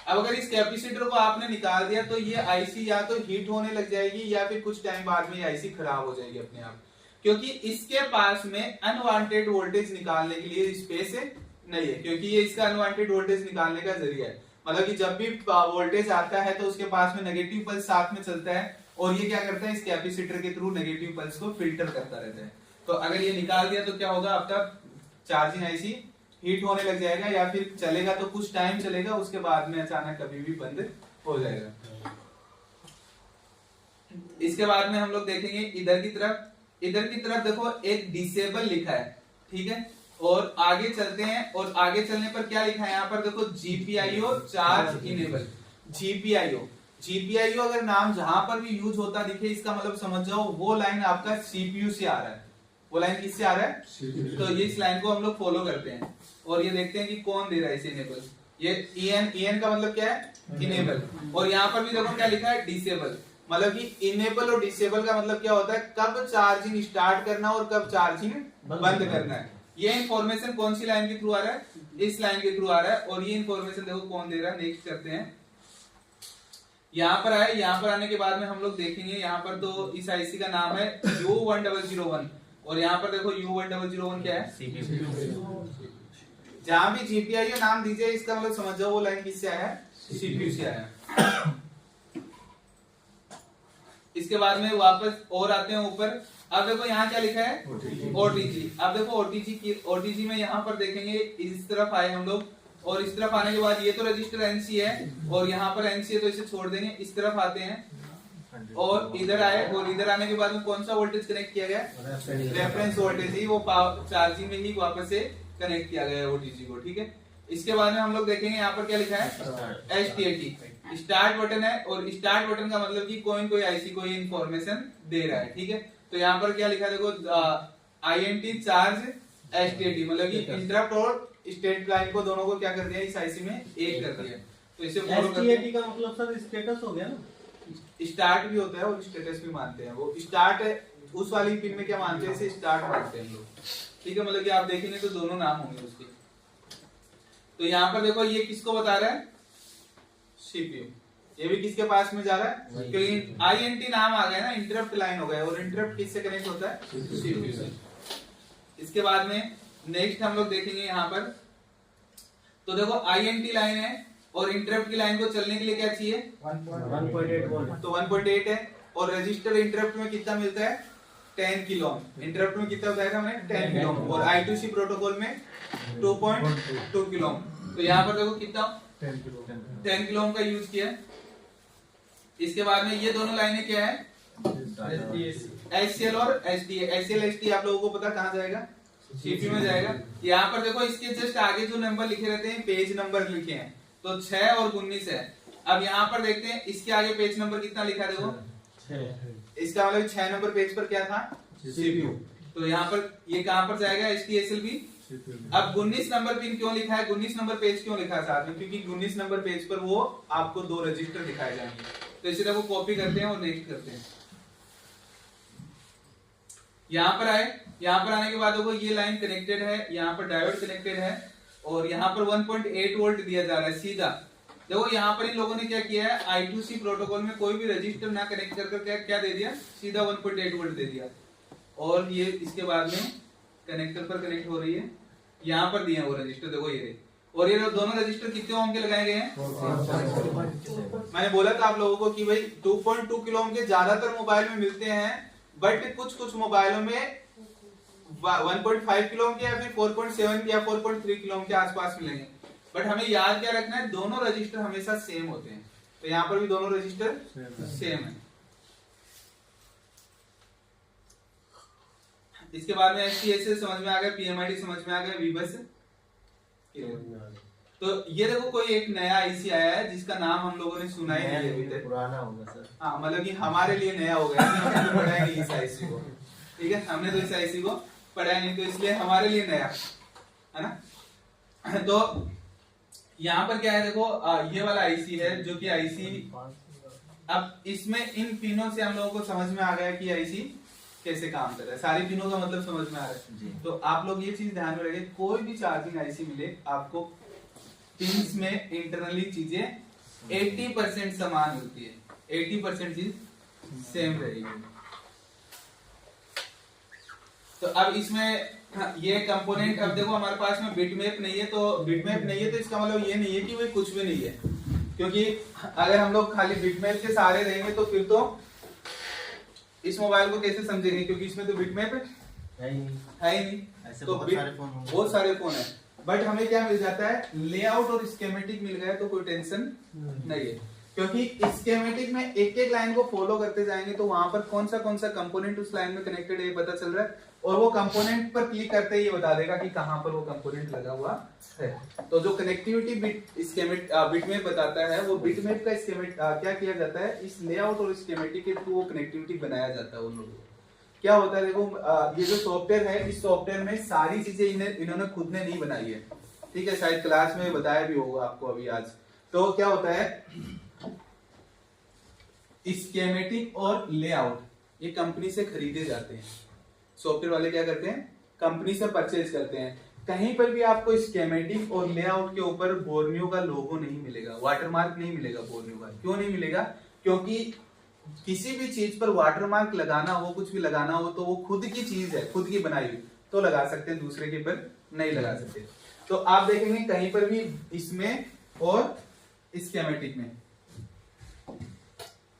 अब अगर इस कैपेसिटर को आपने निकाल दिया तो ये आईसी या तो हीट होने लग जाएगी या फिर कुछ टाइम बाद में ये आईसी खराब हो जाएगी अपने आप, क्योंकि इसके पास में अनवांटेड वोल्टेज निकालने के लिए स्पेस नहीं है, क्योंकि ये इसका अनवांटेड वोल्टेज निकालने का जरिया है। मतलब कि जब भी वोल्टेज आता है तो उसके पास में नेगेटिव पल्स साथ में चलता है, और ये क्या करता है, इस कैपेसिटर के थ्रू नेगेटिव पल्स को फिल्टर करता रहता है। तो अगर ये निकाल दिया तो क्या होगा, आपका चार्जिंग आईसी हीट होने लग जाएगा, या फिर चलेगा तो कुछ टाइम चलेगा, उसके बाद में अचानक कभी भी बंद हो जाएगा। इसके बाद में हम लोग देखेंगे इधर की तरफ देखो एक डिसेबल लिखा है। ठीक है, और आगे चलते हैं, और आगे चलने पर क्या लिखा है यहाँ पर देखो, GPIO चार्ज इनेबल। GPIO अगर नाम जहां पर भी यूज होता दिखे, इसका मतलब समझ जाओ वो लाइन आपका CPU से आ रहा है। वो लाइन किससे आ रहा है? तो ये इस लाइन को हम लोग फॉलो करते हैं और ये देखते हैं कि कौन दे रहा है इसे इनेबल। ये EN का मतलब क्या है? इनेबल। और यहाँ पर भी देखो क्या लिखा है? डिसेबल। मतलब कि इनेबल और डिसेबल का मतलब क्या होता है? कब चार्जिंग स्टार्ट करना और कब चार्जिंग बंद करना है। ये इंफॉर्मेशन कौन सी लाइन के थ्रू आ रहा है? इस लाइन के थ्रू आ रहा है। और ये इंफॉर्मेशन देखो कौन दे रहा है। नेक्स्ट करते हैं, यहाँ पर आए। यहाँ पर आने के बाद में हम लोग देखेंगे, यहाँ पर तो इस आईसी का नाम है U1001 और यहाँ पर देखो U1001 क्या है? जहां भी GPIO नाम दीजिए इसका मतलब समझ जाओ वो लाइन किससे आया है? CPU से आया है। इसके बाद में वापस और आते हैं ऊपर। अब देखो यहाँ क्या लिखा है? OTG। अब देखो OTG में यहाँ पर देखेंगे इस तरफ आए हम लोग और इस तरफ आने के बाद ये तो रजिस्टर NC है और यहाँ पर NC है तो इसे छोड़ देंगे। इस तरफ आते हैं और इधर आए और इधर आने के बाद में कौन सा वोल्टेज कनेक्ट किया गया? रेफरेंस वोल्टेज ही, वो पावर चार्जिंग में ही वापस से कनेक्ट किया गया है OTG को। ठीक है, इसके बाद में हम लोग देखेंगे यहाँ पर क्या लिखा है? STAT स्टार्ट बटन है और स्टार्ट बटन का मतलब कि कोई आईसी कोई इंफॉर्मेशन दे रहा है। ठीक है, तो यहाँ पर क्या लिखा है देखो? INT चार्ज STAT मतलब कि इंटरप्ट और स्टेट लाइन को दोनों को क्या कर दिया इस आईसी में? एक कर दिया। तो इसे फॉलो करते हैं। STAT का मतलब सर स्टेटस हो गया ना? स्टार्ट भी होता है और स्टेटस भी मानते हैं। वो स्टार्ट है उस वाली पिन में क्या मानते हैं? इसे स्टार्ट मानते हैं हम लोग। ठीक है, मतलब कि आप देखेंगे तो दोनों नाम होंगे उसके। तो यहाँ पर देखो ये किसको बता रहा है? CPU। ये भी किसके पास में जा रहा है? क्योंकि INT नाम आ गया ना, इंटरप्ट लाइन हो गया और इंटरप्ट किससे कनेक्ट होता है? CPU से। इसके बाद में नेक्स्ट हम लोग देखेंगे यहाँ पर, तो देखो INT लाइन है और इंटरप्ट की लाइन को चलने के लिए क्या चाहिए? 1.8 वोल्ट। तो 1.8 है और रजिस्टर इंटरप्ट में कितना मिलता है? 10 किलो ओम। इंटरप्ट में कितना बताया था हमने? 10 किलो ओम। और I2C प्रोटोकॉल में 2.2 किलो ओम। तो यहाँ पर देखो कितना? 10 किलो ओम का यूज किया है। इसके बाद में ये दोनों लाइनें क्या है? HCL और SDA। HCL SDA आप लोगों को पता कहाँ जाएगा? CPU में जाएगा। यहाँ पर देखो इसके जस्ट आगे जो नंबर लिखे रहते हैं पेज नंबर लिखे हैं, तो 6 और 19 है। अब यहाँ पर देखते हैं इसके आगे पेज नंबर कितना लिखा है? देखो इसका मतलब 6 नंबर पेज पर क्या था? CPU। तो यहाँ पर ये कहाँ पर जाएगा? STSLB। अब 19 नंबर पिन क्यों लिखा है? 19 नंबर पेज क्यों लिखा है साथ में? क्योंकि 19 नंबर पेज पर वो आपको 2 रजिस्टर दिखाए जाएंगे। तो इसे देखो कॉपी करते हैं और नेक्स्ट करते हैं। यहाँ पर आए, यहाँ पर आने के बाद देखो ये लाइन कनेक्टेड है, यहाँ पर डायोड कनेक्टेड है और यहाँ पर 1.8 वोल्ट दिया जा रहा है सीधा। देखो यहाँ पर इन लोगों ने क्या किया है? I2C प्रोटोकॉल में कोई भी रजिस्टर ना कनेक्ट कर क्या दे दिया? सीधा 1.8 वोल्ट दे दिया। और ये इसके बाद में कनेक्टर पर कनेक्ट हो रही है, यहाँ पर दिया वो रजिस्टर देखो ये। और ये दोनों रजिस्टर कितने ओम के लगाए गए हैं? मैंने बोला था आप लोगों को कि भाई 2.2 किलो ओम के ज्यादातर मोबाइल में मिलते हैं, बट कुछ मोबाइलों में 1.5 किलो ओम के या फिर 4.7 या 4.3 किलो ओम के आसपास मिलेंगे। बट हमें याद क्या रखना है? दोनों रजिस्टर हमेशा सेम होते हैं। तो यहाँ पर भी दोनों रजिस्टर सेम है। इसके बाद में STSL समझ में आ गया, PMID समझ में आ गया, VBUS। तो ये देखो कोई एक नया आईसी आया है जिसका नाम हम लोगों ने सुना ही नहीं अभी तक। पुराना होगा सर। हाँ, मतलब कि हमारे लिए नया हो गया, हमने तो पढ़ा ही नहीं इस आईसी को। ठीक है, हमने तो इस आईसी को पढ़ा नहीं, तो इसलिए हमारे लिए नया है ना। तो यहाँ पर क्या है देखो, ये वाला आईसी है जो कि आईसी, अब इसमें इन पिनों से हम लोगों को समझ में आ गया कि आईसी कैसे काम कर रहा है। सारी पिनों का मतलब समझ में आ रहा है। तो आप लोग ये चीज ध्यान में रखें, कोई भी चार्जिंग आईसी मिले आपको पिन्स में इंटरनली चीजें 80% समान होती है, 80% चीज सेम रहेगी। तो अब इसमें ये कंपोनेंट, अब देखो हमारे पास में बिटमैप नहीं है, तो बिटमैप नहीं है तो इसका मतलब ये नहीं है कि भाई कुछ भी नहीं है, क्योंकि अगर हम लोग खाली बिटमैप के सहारे रहेंगे तो फिर तो इस मोबाइल को कैसे समझेंगे, क्योंकि इसमें तो बिटमैप है ही नहीं। ऐसे तो बहुत सारे फोन है, बट हमें क्या मिल जाता है? लेआउट और स्कीमेटिक मिल गया तो कोई टेंशन नहीं है, क्योंकि स्कीमेटिक में एक एक लाइन को फॉलो करते जाएंगे तो वहां पर कौन सा कंपोनेंट उस लाइन में कनेक्टेड है ये पता चल रहा है, और वो कंपोनेंट पर क्लिक करते ही ये बता देगा कि कहां पर वो कंपोनेंट लगा हुआ है। तो जो कनेक्टिविटी बिटमैप बताता है, वो बिटमैप का क्या किया जाता है? इस लेआउट और स्कीमेटिक के थ्रू वो कनेक्टिविटी बनाया जाता है उन लोगों को। क्या होता है देखो, ये जो सॉफ्टवेयर है, इस सॉफ्टवेयर में सारी चीजें इन्होंने खुद ने नहीं बनाई है, ठीक है, शायद क्लास में बताया भी होगा आपको अभी आज। तो क्या होता है, स्कीमेटिक और लेआउट ये कंपनी से खरीदे जाते हैं। सॉफ्टवेयर वाले क्या करते हैं, कंपनी से परचेज करते हैं। कहीं पर भी आपको स्कीमेटिक और लेआउट के ऊपर बोर्नियो का लोगो नहीं मिलेगा, वाटरमार्क नहीं मिलेगा बोर्नियो का। क्यों नहीं मिलेगा, क्योंकि किसी भी चीज पर वाटरमार्क लगाना हो, कुछ भी लगाना हो, तो वो खुद की चीज है, खुद की बनाई हुई, तो लगा सकते हैं, दूसरे के पर नहीं लगा सकते। तो आप देखेंगे कहीं पर भी इसमें और स्कीमेटिक में,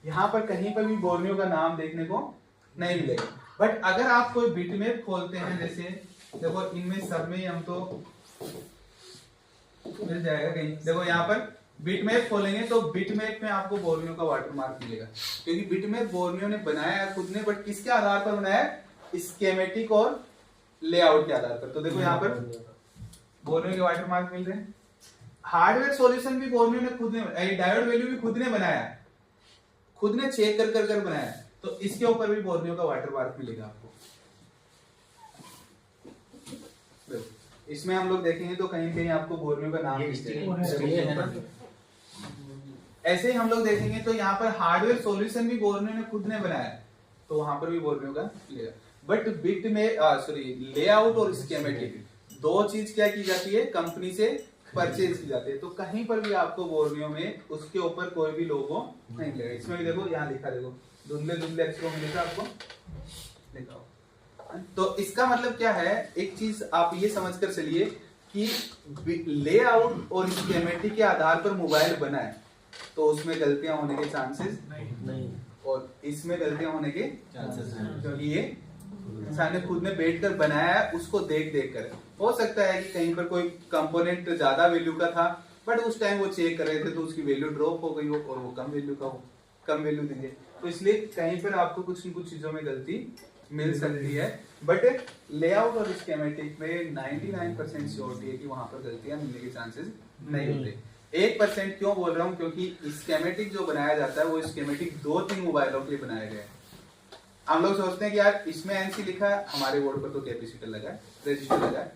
यहां पर कहीं पर भी बोर्नियो का नाम देखने को नहीं मिलेगा। बट अगर आप कोई बिटमैप खोलते हैं, जैसे देखो इनमें सब में हम तो मिल जाएगा कहीं, देखो यहाँ पर बिटमैप खोलेंगे तो बिटमैप में आपको बोर्नियो का वाटरमार्क मिलेगा, क्योंकि बिटमैप बोर्नियो ने बनाया है खुद ने, बट किसके आधार पर बनाया है, स्कीमेटिक और लेआउट के आधार पर। तो देखो यहाँ पर बोर्नियो के वाटरमार्क मिल रहे हैं। हार्डवेयर सॉल्यूशन भी बोर्नियो ने खुद ने, डायोड वैल्यू भी खुद ने बनाया, खुद ने चेक कर कर बनाया, तो इसके ऊपर भी बोर्नियो का वाटरमार्क मिलेगा आपको। इसमें हम लोग देखेंगे तो कहीं कहीं आपको बोर्नियो का नाम ऐसे ही हम लोग देखेंगे तो यहाँ पर हार्डवेयर सॉल्यूशन भी बोर्नियो ने खुद ने बनाया, तो वहां पर भी बोर्नियो का मिलेगा। बट बिट में सॉरी लेआउट और स्कीमेटिक दो चीज क्या की जाती है, कंपनी से परचेज की जाती है, तो कहीं पर भी आपको बोर्नियो में उसके ऊपर कोई भी लोगो नहीं मिलेगा। इसमें भी देखो यहाँ लिखा, देखो धुंधले धुंधले अक्षरों में लिखा आपको लिखा हो। तो इसका मतलब क्या है, एक चीज आप ये समझकर चलिए कि लेआउट और स्कीमेटिक के आधार पर मोबाइल बना है, तो उसमें गलतियां होने के चांसेस नहीं, और इसमें गलतियां होने के चांसेस हैं, क्योंकि ये इंसान ने खुद ने बैठकर बनाया है, उसको देख देख कर। हो सकता है कि कहीं पर कोई कंपोनेंट ज्यादा वैल्यू का था, बट उस टाइम वो चेक कर रहे थे तो उसकी वैल्यू ड्रॉप हो गई हो और वो कम वैल्यू का हो, कम वैल्यू दीजिए, तो इसलिए कहीं पर आपको कुछ न कुछ चीजों में गलती मिल सकती है। बट लेआउट और स्कीमेटिक में 99% श्योरिटी है कि वहां पर गलतियां मिलने के चांसेस नहीं होते। 1% क्यों बोल रहा हूं, क्योंकि स्कीमेटिक जो बनाया जाता है वो स्कीमेटिक 2-3 मोबाइलों के लिए बनाया गया है। हम लोग सोचते हैं कि यार इसमें एनसी लिखा है, हमारे बोर्ड पर तो कैपेसिटर लगा है, रजिस्टर लगा है।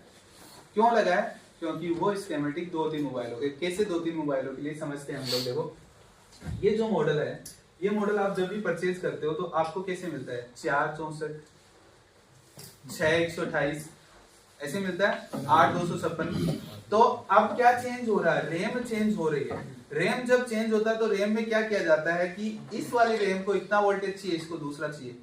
क्यों लगा है, क्योंकि वो स्कीमेटिक 2-3 मोबाइलों के। कैसे 2-3 मोबाइलों के लिए समझते हैं हम लोग। देखो ये जो मॉडल है, ये मॉडल आप जब भी परचेज करते हो तो आपको कैसे मिलता है, 464, 6128 ऐसे मिलता है, 8256। तो अब क्या चेंज हो रहा है, रैम चेंज हो रही है। रैम जब चेंज होता है तो रैम में क्या किया जाता है कि इस वाले रैम को इतना वोल्टेज चाहिए, इसको दूसरा चाहिए।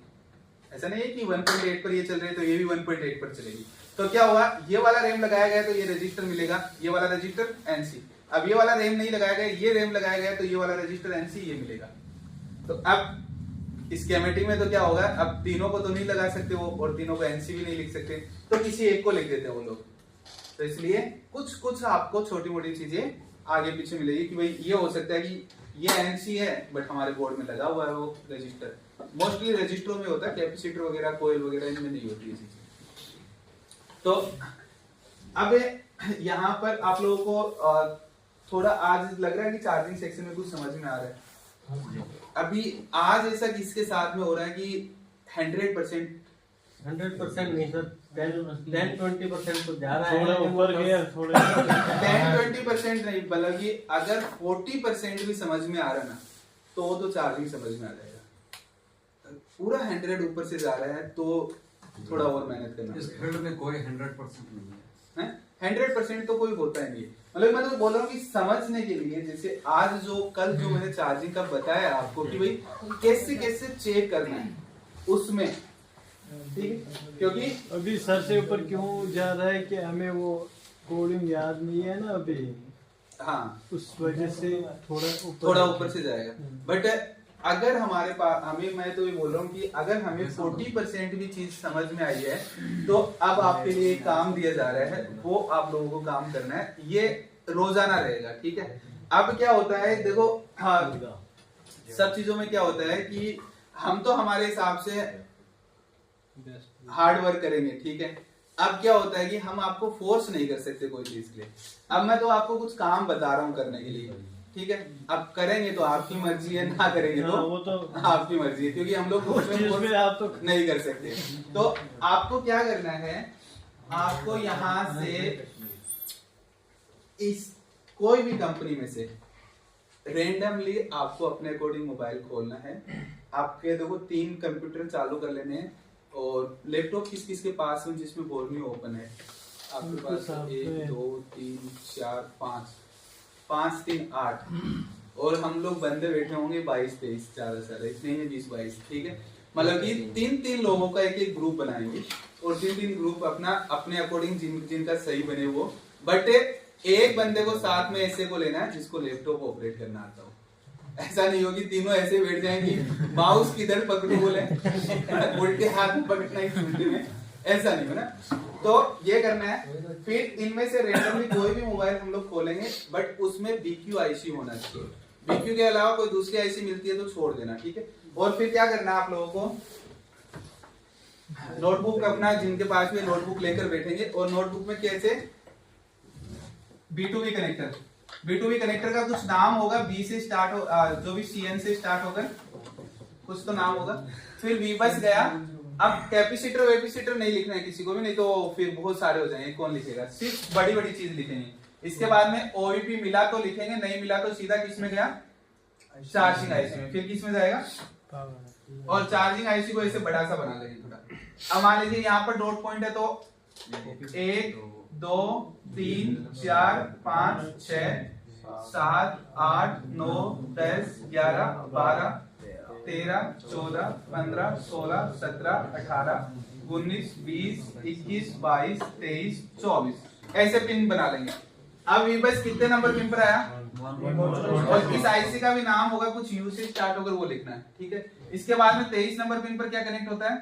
ऐसा नहीं है कि 1.8 पर ये चल रही है तो ये भी 1.8 पर चलेगी। तो क्या हुआ, ये वाला रैम लगाया गया तो ये रजिस्टर मिलेगा, ये वाला रजिस्टर एनसी। अब ये वाला रैम नहीं लगाया गया, ये रैम लगाया गया तो ये वाला रजिस्टर एनसी ये मिलेगा। तो अब स्कीमेटिक में तो क्या होगा, अब तीनों को तो नहीं लगा सकते वो, और तीनों को एनसी भी नहीं लिख सकते, तो किसी एक को लिख देते हैं वो लोग। तो इसलिए कुछ कुछ आपको छोटी मोटी चीजें आगे पीछे मिलेगी कि भाई ये हो सकता है कि ये एनसी है बट हमारे बोर्ड में लगा हुआ है वो रजिस्टर। मोस्टली रजिस्टरों में होता है, कैपेसिटर वगैरह कोयल वगैरह इनमें नहीं होती ऐसी चीजें। तो अब यहाँ पर आप लोगों को थोड़ा आज लग रहा है कि चार्जिंग सेक्शन में कुछ समझ में आ रहा है। अभी आज ऐसा किसके साथ में हो रहा है कि 100% नहीं सर, 10-20% तो जा रहा है, थोड़ा ऊपर गया, थोड़ा 10-20% नहीं, बल्कि अगर 40% भी समझ में आ रहा ना तो वो तो चार्जिंग समझ में आ जाएगा। पूरा 100 ऊपर से जा रहा है तो थोड़ा और मेहनत करना। इस फील्ड में कोई 100% नहीं है, 100% तो कोई होता ही नहीं है। मतलब मैं तो बोल रहा हूँ कि समझने के लिए, जैसे आज जो कल जो मैंने चार्जिंग का बताया आपको कि भाई कैसे कैसे चेक करना है उसमें, ठीक है, क्योंकि अभी सर से ऊपर क्यों जा रहा है कि हमें वो कोडिंग याद नहीं है ना अभी, हाँ उस वजह से थोड़ा ऊपर से जाएगा। बट अगर हमारे पास मैं तो ये बोल रहा हूँ कि अगर हमें 40% भी चीज समझ में आई है तो अब आपके लिए काम दिया जा रहा है, वो आप लोगों को काम करना है, ये रोजाना रहेगा, ठीक है। अब क्या होता है देखो, हाँ सब चीजों में क्या होता है कि हम तो हमारे हिसाब से हार्ड वर्क करेंगे, ठीक है। अब क्या होता है कि हम आपको फोर्स नहीं कर सकते कोई चीज के लिए। अब मैं तो आपको कुछ काम बता रहा हूँ करने के लिए, ठीक है, अब करेंगे तो आपकी मर्जी है, ना करेंगे हाँ, वो तो तो आपकी मर्जी है, क्योंकि हम लोग उस चीज में आप तो नहीं कर सकते। तो आपको क्या करना है, आपको यहां से इस कोई भी कंपनी में से रेंडमली आपको अपने अकॉर्डिंग मोबाइल खोलना है। आपके देखो 3 कंप्यूटर चालू कर लेने हैं और लैपटॉप किस किस के पास है जिसमें बोर्नियो ओपन है आपके पास? 1 2 3 4 5 3 8 और हम लोग बंदे बैठे होंगे 22 23 ज्यादा से ज्यादा, इतने ही 20 22, ठीक है। मतलब कि 3 लोगों का एक ग्रुप बनाएंगे और 3 ग्रुप अपना अपने अकॉर्डिंग जिनका सही बने वो, बट एक बंदे को साथ में ऐसे को लेना है जिसको लैपटॉप ऑपरेट करना आता हो। ऐसा नहीं होगी तीनों ऐसे बैठ जाएंगे, माउस किधर पकड़ू बोले उल्टे हाथ में पकड़ना ही उल्टे में, ऐसा नहीं हो ना। तो ये करना है, फिर इनमें से रेंडमली कोई भी मोबाइल हम लोग खोलेंगे, बट उसमें BQ IC होना चाहिए। BQ के अलावा कोई दूसरी IC मिलती है तो छोड़ देना, ठीक है। और फिर क्या करना है आप लोगों को, नोटबुक अपना जिनके पास में नोटबुक लेकर बैठेंगे और नोटबुक में कैसे B2B कनेक्टर का कुछ नाम होगा, B से स्टार्ट हो, जो भी CN से स्टार्ट होगा कुछ तो नाम होगा। फिर V बस गया। अब कैपेसिटर वेपिसिटर नहीं लिखना है किसी को भी, नहीं तो फिर बहुत सारे हो जाएंगे, कौन लिखेगा, सिर्फ बड़ी बड़ी चीज लिखेंगे। इसके बाद में OVP मिला तो लिखेंगे, नहीं मिला तो सीधा किस में गया, चार्जिंग IC में। फिर किस में जाएगा, और चार्जिंग IC को ऐसे बड़ा सा बना लेंगे थोड़ा। अब मान लीजिए यहाँ पर डॉट पॉइंट है तो 1 2 3 4 5 6 7 8 9 10 11 12 13 14 15 16 17 18 19 20 21 22 23 24 ऐसे पिन बना लेंगे। अब ये बस कितने नंबर पिन पर आया, और इस IC का भी नाम होगा कुछ U से स्टार्ट होकर वो लिखना है, ठीक है। इसके बाद में 23 नंबर पिन पर क्या कनेक्ट होता है,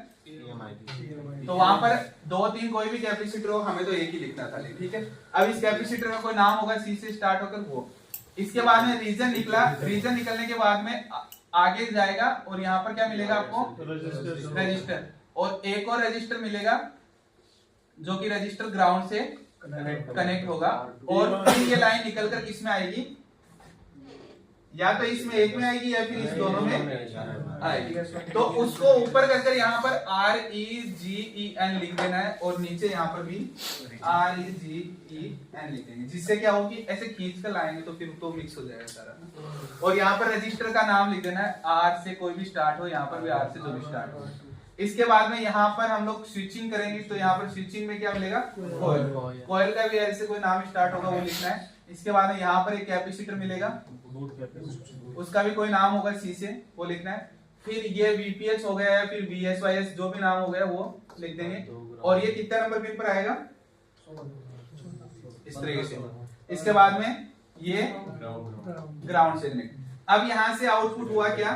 तो वहां पर 2 3 कोई भी कैपेसिटर हो, हमें तो एक ही लिखना था, ठीक है। अब इस कैपेसिटर में कोई नाम होगा C से स्टार्ट होकर वो। इसके बाद में रीजन निकला, रीजन निकलने के बाद में आगे जाएगा और यहाँ पर क्या मिलेगा आपको, रजिस्टर, और एक और रजिस्टर मिलेगा जो कि रजिस्टर ग्राउंड से कनेक्ट होगा। और फिर ये लाइन निकलकर किस में आएगी, या तो इसमें एक में आएगी या फिर इस दोनों में आएगी। तो उसको ऊपर करकर यहाँ पर REGEN लिख देना है और नीचे यहाँ पर भी REGEN लिखेंगे, जिससे क्या होगी, ऐसे खींच कर लाएंगे तो फिर तो मिक्स हो जाएगा सारा। और यहाँ पर रजिस्टर का नाम लिख देना है, R से कोई भी स्टार्ट हो, यहाँ पर भी R से जो भी स्टार्ट हो। इसके बाद में यहाँ पर हम लोग स्विचिंग करेंगे, तो यहाँ पर स्विचिंग में क्या मिलेगा, कॉइल का भी ऐसे कोई नाम स्टार्ट होगा वो लिखना है। इसके बाद में यहाँ पर एक कैपेसिटर मिलेगा, उसका भी कोई नाम होगा C से, वो लिखना है। फिर ये VPH हो गया है, फिर VSYS जो भी नाम हो गया वो लिख देंगे। और ये कितना नंबर पिन पर आएगा, इस तरीके से। इसके बाद में ये ग्राउंड से कनेक्ट। अब यहाँ से आउटपुट हुआ क्या,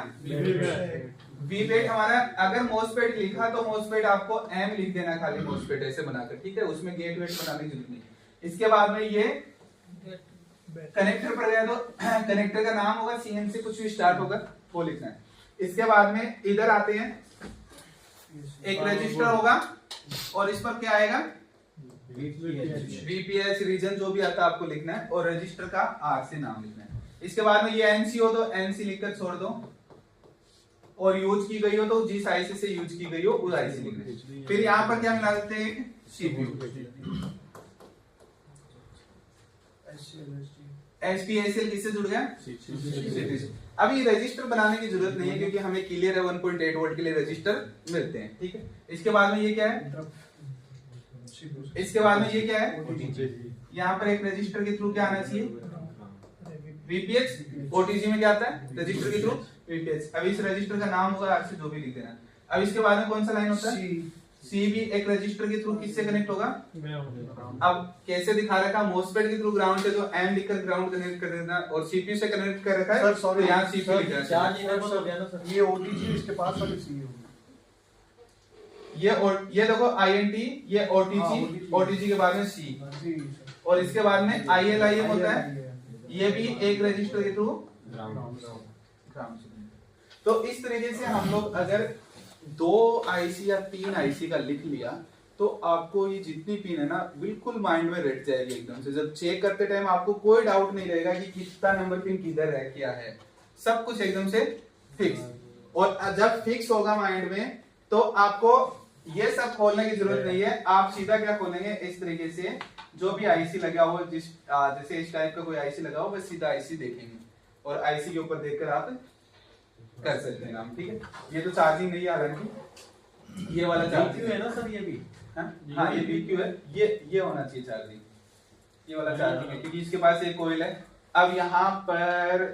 वीपेट हमारा। अगर मोसफेट लिखा तो मोसफेट आपको M लिख देना, खाली मोसफेट ऐसे बनाकर, ठीक है, उसमें गेट वेट बनाने की जरूरत नहीं। इसके बाद में ये कनेक्टर पर गया तो कनेक्टर का नाम होगा CN से कुछ भी स्टार्ट होगा वो लिखना है। इसके बाद में इधर आते हैं, एक रजिस्टर होगा और इस पर क्या आएगा, VPH रीजन जो भी आता है आपको लिखना है, और रजिस्टर का R से नाम लिखना है। इसके बाद में ये NC हो तो NC लिखकर छोड़ दो, और यूज की गई हो तो जिस IC से यूज की गई हो उस IC लिखना है। फिर यहाँ पर क्या मिला देते हैं, CPU। SPSL किससे जुड़ गया, अभी रजिस्टर बनाने की जरूरत नहीं है क्योंकि हमें क्लियर है 1.8 वोल्ट के लिए रजिस्टर मिलते हैं, ठीक है। इसके बाद में ये क्या है, इसके बाद में ये क्या है, यहाँ पर एक रजिस्टर के थ्रू क्या आना चाहिए, VPH। OTG में क्या आता है, रजिस्टर के थ्रू VPH। अब इस रजिस्टर का नाम होगा आपसे जो भी लिख देना। अब इसके बाद में कौन सा लाइन होता है, C भी एक रजिस्टर के थ्रू किससे कनेक्ट होगा, अब कैसे दिखा रखा, मोसफेट के थ्रू ग्राउंड से जो M लिखकर ग्राउंड कनेक्ट कर देना, और CPU से कनेक्ट कर रखा है तो यहाँ CPU लिखा है। ये OTG इसके पास वाली C होगी, ये देखो INT, ये OTG के बाद में C, और इसके बाद में ILIM होता है, ये भी एक रजिस्टर के थ्रू ग्राउंड। तो इस तरीके से हम लोग अगर 2 IC या 3 IC का लिख लिया तो आपको ये जितनी पिन है ना बिल्कुल माइंड में रट जाएगी एकदम से। जब चेक करते टाइम आपको कोई डाउट नहीं रहेगा कि कितना नंबर पिन किधर है, क्या है, सब कुछ एकदम से फिक्स। और जब फिक्स होगा माइंड में तो आपको ये सब खोलने की जरूरत नहीं है। आप सीधा क्या खोलेंगे, इस तरीके से जो भी आईसी लगा हो, जैसे इस टाइप का कोई आईसी लगा हो, बस सीधा आईसी देखेंगे और आईसी के ऊपर देखकर आप कर सकते हैं काम। ठीक है, ये तो चार्जिंग नहीं आ रहा है, ये वाला चार्जिंग है ना सर, ये भी हाँ ये BQ है, ये होना चाहिए चार्जिंग, ये वाला चार्जिंग है क्योंकि इसके पास एक कोयल है। अब यहाँ पर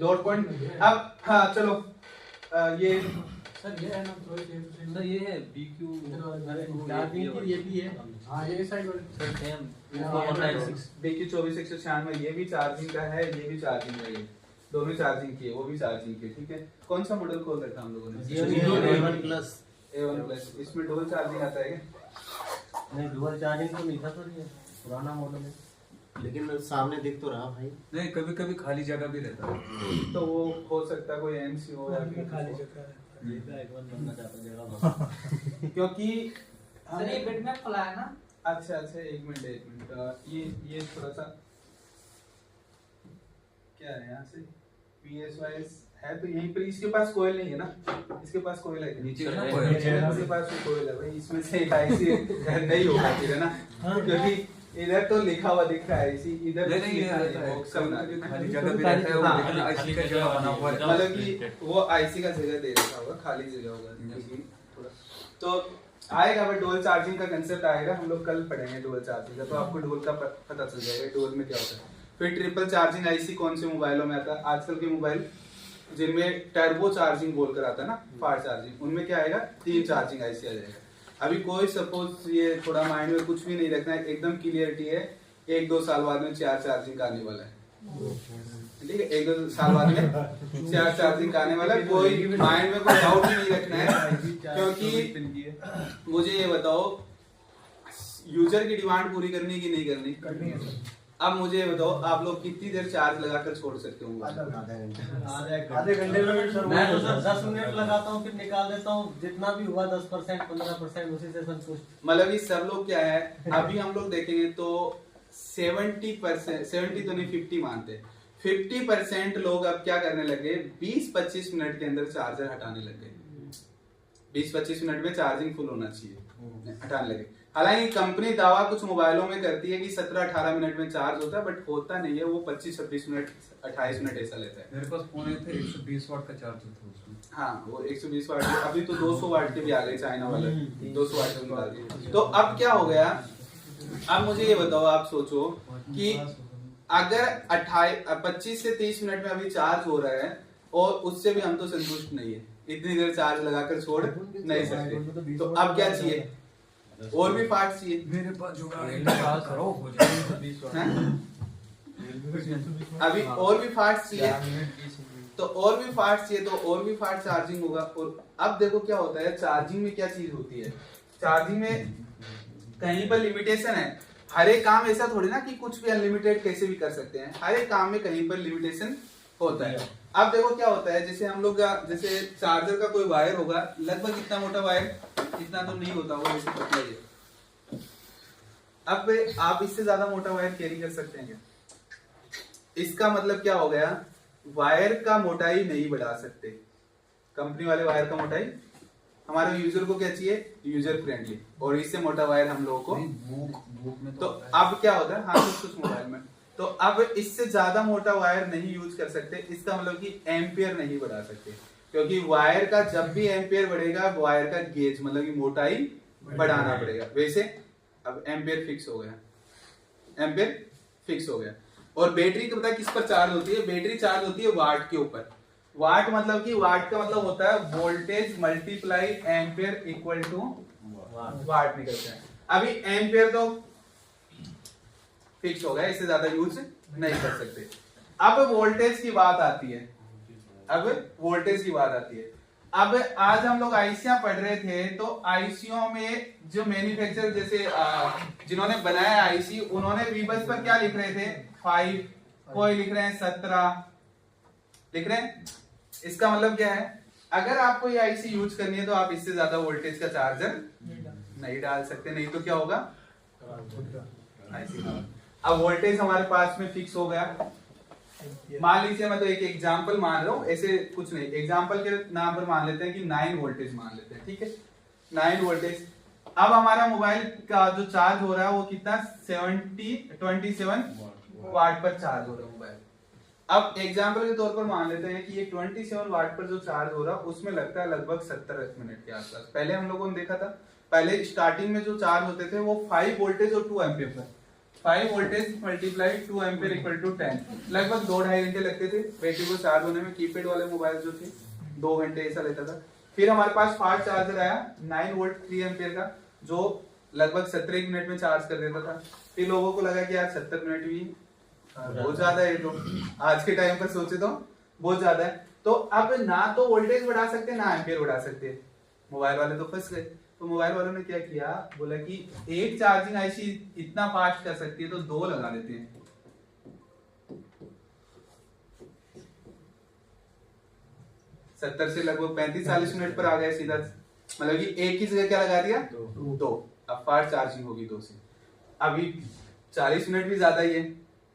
डॉट पॉइंट, अब हाँ चलो ये सर ये है ना, सर ये है BQ चार्जिंग की ये भी है। हाँ ये साइड सर सेम BQ 2496, ये भी चार्जिंग का है, ये भी चार्जिंग का है, दोनों चार्जिंग की है, वो भी चार्जिंग की है। ठीक है, कौन सा मॉडल खोल रखा हम लोगों ने? A1 plus. इसमें डुअल चार्जिंग आता है क्या? नहीं, डुअल चार्जिंग तो नहीं था सर, ये पुराना मॉडल है। लेकिन सामने दिख तो रहा भाई। नहीं, कभी कभी खाली जगह भी रहता है। तो वो हो सकता है कोई MC हो या फिर खाली जगह है। ये का एक बार बनना चाहता जगह क्योंकि सर ये बेड में खुला है ना। अच्छा एक मिनट ये थोड़ा सा क्या है यहाँ से PSYS है, तो यहीं पर इसके पास कोयल नहीं है ना, इसके पास कोयल है क्या? नीचे है ना नीचे कोयल। है, इसके पास भी कोयल है भाई, इसमें से एक IC नहीं होगा फिर है ना, क्योंकि इधर तो लिखा हुआ दिख रहा है IC, इधर नहीं नहीं, लिखा ये है box सब ना। खाली जगह भी रहता है, हाँ, लेकिन IC का जगह बना हुआ है। मतलब कि वो IC का जगह दे रखा होगा, खाली जगह होगा क्योंकि थोड़ा तो आएगा, बट डुअल चार्जिंग का कंसेप्ट आएगा, हम लोग कल पढ़ेंगे डुअल चार्जिंग का, तो आपको डुअल का पता चल जाएगा डुअल में क्या होता है। फिर ट्रिपल चार्जिंग IC कौन से मोबाइलों में आता है? आजकल के मोबाइल जिनमें टर्बो चार्जिंग बोलकर आता है ना, फास्ट चार्जिंग, उनमें क्या आएगा, 3 चार्जिंग IC आ जाएगा। अभी कोई सपोज ये थोड़ा माइंड में कुछ भी नहीं रखना है, एकदम क्लियरिटी है, 1-2 साल बाद में 4 चार्जिंग का आने वाला है। ठीक है, 1-2 साल बाद में 4 चार्जिंग का आने वाला है, कोई माइंड में कोई डाउट नहीं रखना है। क्योंकि मुझे ये बताओ, यूजर की डिमांड पूरी करनी की नहीं करनी है? अब मुझे ये बताओ, आप लोग कितनी देर चार्ज लगाकर छोड़ सकते हो? आधे घंटे में सर। मैं तो सर 10 मिनट लगाता हूँ, फिर निकाल देता हूँ, जितना भी हुआ 10% 15% उसी से संतुष्ट। मतलब ये सब लोग क्या है, अभी हम लोग देखेंगे तो 70%, 70 तो नहीं 50 मानते, 50% लोग अब क्या करने लगे, 20-25 मिनट के अंदर चार्जर हटाने लगे। 20-25 मिनट में चार्जिंग फुल होना चाहिए, हटाने लगे। हालांकि कंपनी दावा कुछ मोबाइलों में करती है कि 17-18 मिनट में चार्ज होता है, बट होता नहीं है, वो 25-26 मिनट 28 मिनट ऐसा लेता है। मेरे पास फोन थे 120 वाट का चार्जर था उसमें। हाँ, वो 120 वाट, अभी तो 200 वाट के भी आ गए चाइना वाले, 200 वाट के निकाल दिए। तो अब क्या हो गया, अब मुझे ये बताओ, आप सोचो कि अगर 25 से 30 मिनट में अभी चार्ज हो रहा है और उससे भी हम तो संतुष्ट नहीं है, इतनी देर चार्ज लगाकर छोड़ नहीं सकते, तो अब क्या चाहिए, और भी फास्ट चाहिए। मेरे पास जुगाड़ है, करो हो जाए। अभी और भी फास्ट चाहिए, तो और भी फास्ट चाहिए, तो और भी फास्ट चार्जिंग होगा। और अब देखो क्या होता है, चार्जिंग में क्या चीज होती है, चार्जिंग में कहीं पर लिमिटेशन है। हर एक काम ऐसा थोड़ी ना कि कुछ भी अनलिमिटेड कैसे भी कर सकते हैं, हर एक काम में कहीं पर लिमिटेशन होता है। अब देखो क्या होता है, जैसे हम लोग जैसे चार्जर का कोई वायर होगा, लगभग इतना मोटा वायर, इतना तो नहीं होता वो, ऐसे पतला ही है। अब आप इससे ज्यादा मोटा वायर कैरी कर सकते हैं क्या? इसका मतलब क्या हो गया, वायर का मोटाई नहीं बढ़ा सकते। कंपनी वाले वायर का मोटाई, हमारे यूजर को क्या चाहिए, यूजर फ्रेंडली, और इससे मोटा वायर हम लोगों को भूख में तो अब क्या होता है, हाँ कुछ मोबाइल में, तो अब इससे ज्यादा मोटा वायर नहीं यूज कर सकते। इसका मतलब कि एम्पियर नहीं बढ़ा सकते, क्योंकि वायर का जब भी एम्पियर बढ़ेगा, वायर का गेज मतलब कि मोटाई बढ़ाना पड़ेगा। वैसे अब एम्पियर फिक्स हो गया, एम्पियर फिक्स हो गया। और बैटरी को पता है किस पर चार्ज होती है, बैटरी चार्ज होती है वाट के ऊपर। वाट मतलब कि वाट का मतलब होता है voltage multiply ampere equal to watt निकलता है। अभी एम्पियर तो फिक्स हो गया, इससे ज्यादा यूज नहीं कर सकते। अब वोल्टेज की बात आती है, अब वोल्टेज की बात आती है। अब आज हम लोग आईसीयां पढ़ रहे थे, तो आईसीयों में जो मैन्युफैक्चरर जैसे जिन्होंने बनाया आईसी, उन्होंने वीबस पर क्या लिख रहे थे, 5, कोई लिख रहे हैं 17 लिख रहे हैं। इसका मतलब क्या है, अगर आपको ये आईसी यूज करनी है तो आप इससे ज्यादा वोल्टेज का चार्जर नहीं डाल सकते, नहीं तो क्या होगा ऐसे। अब वोल्टेज हमारे पास में फिक्स हो गया। मान लीजिए मैं तो एक एग्जांपल मान रहा हूँ, ऐसे कुछ नहीं, एग्जांपल के नाम पर मान लेते हैं कि 9 वोल्टेज मान लेते हैं, ठीक है 9 वोल्टेज। अब हमारा मोबाइल का जो चार्ज हो रहा है वो कितना 27 वाट पर चार्ज हो रहा है मोबाइल। अब एग्जांपल के तौर पर मान लेते हैं कि ये 27 वाट पर जो चार्ज हो रहा है उसमें लगता है लगभग 70 मिनट के आसपास। पहले हम लोगों ने देखा था, पहले स्टार्टिंग में जो चार्ज होते थे वो 5 वोल्टेज और 2 एम्पियर पर, 5 voltage multiply 2 ampere equal to 10, लगभग 2-2.5 घंटे लगते थे बैटरी को चार्ज होने में। कीपैड वाले मोबाइल जो थे 2 घंटे ऐसा लेता था। फिर हमारे पास फास्ट चार्जर आया 9 वोल्ट 3 एम्पियर का, जो लगभग 17 मिनट में चार्ज कर देता था। फिर लोगों को लगा कि यार 70 मिनट भी बहुत ज्यादा है, तो आज के टाइम पर सोचे तो बहुत ज्यादा है। तो अब ना तो वोल्टेज बढ़ा सकते ना एम्पियर बढ़ा सकते, मोबाइल वाले तो फंस गए। तो मोबाइल वालों ने क्या किया, बोला कि एक चार्जिंग आईसी इतना फास्ट कर सकती है तो 2 लगा देते हैं। सत्तर से लगभग 35-40 मिनट पर आ गए सीधा, मतलब कि एक की जगह क्या लगा दिया 2। अब फास्ट चार्जिंग होगी 2 से। अभी 40 मिनट भी ज्यादा ही है,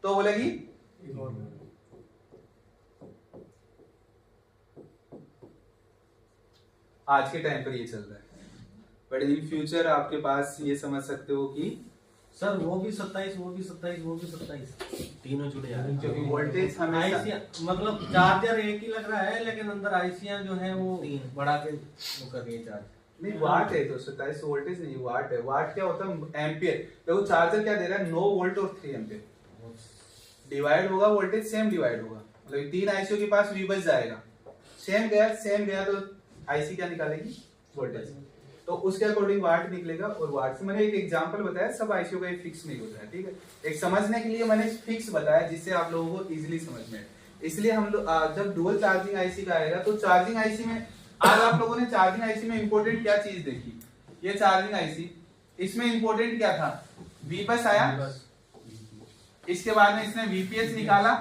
तो बोलेगी आज के टाइम पर ये चल रहा है। बट इन फ्यूचर आपके पास ये समझ सकते हो कि सर वो भी 27, वो भी 27, वो भी 27 तीनों जुड़े आ रहे हैं। क्योंकि वोल्टेज हमेशा मतलब चार्जर एक ही लग रहा है, लेकिन अंदर आईसियां जो है वो बढ़ा के वो कर रही है चार्ज। नहीं वाट है, तो 27 वोल्टेज नहीं वाट है। वाट क्या होता है एम्पियर। देखो चार्जर क्या दे रहा है 9 वोल्ट और 3 एम्पियर डिवाइड होगा, वोल्टेज सेम डिवाइड होगा, मतलब 3 आईसी के पास V बच जाएगा। सेम गया तो आईसी क्या निकालेगी वोल्टेज, तो उसके अकॉर्डिंग वाट निकलेगा। और वाट से मैंने एक एग्जांपल बताया, सब आईसीओ का एक फिक्स नहीं होता है, ठीक है। एक समझने के लिए मैंने फिक्स बताया जिससे आप लोगों को इजीली समझ में आए। इसलिए हम लोग जब डुअल चार्जिंग आईसी का आएगा तो चार्जिंग आईसी में आज आप लोगों ने चार्जिंग आईसी में इंपॉर्टेंट क्या चीज देखी, ये चार्जिंग आईसी, इसमें इंपॉर्टेंट क्या था, V बस आया, इसके बाद में इसने VPS निकाला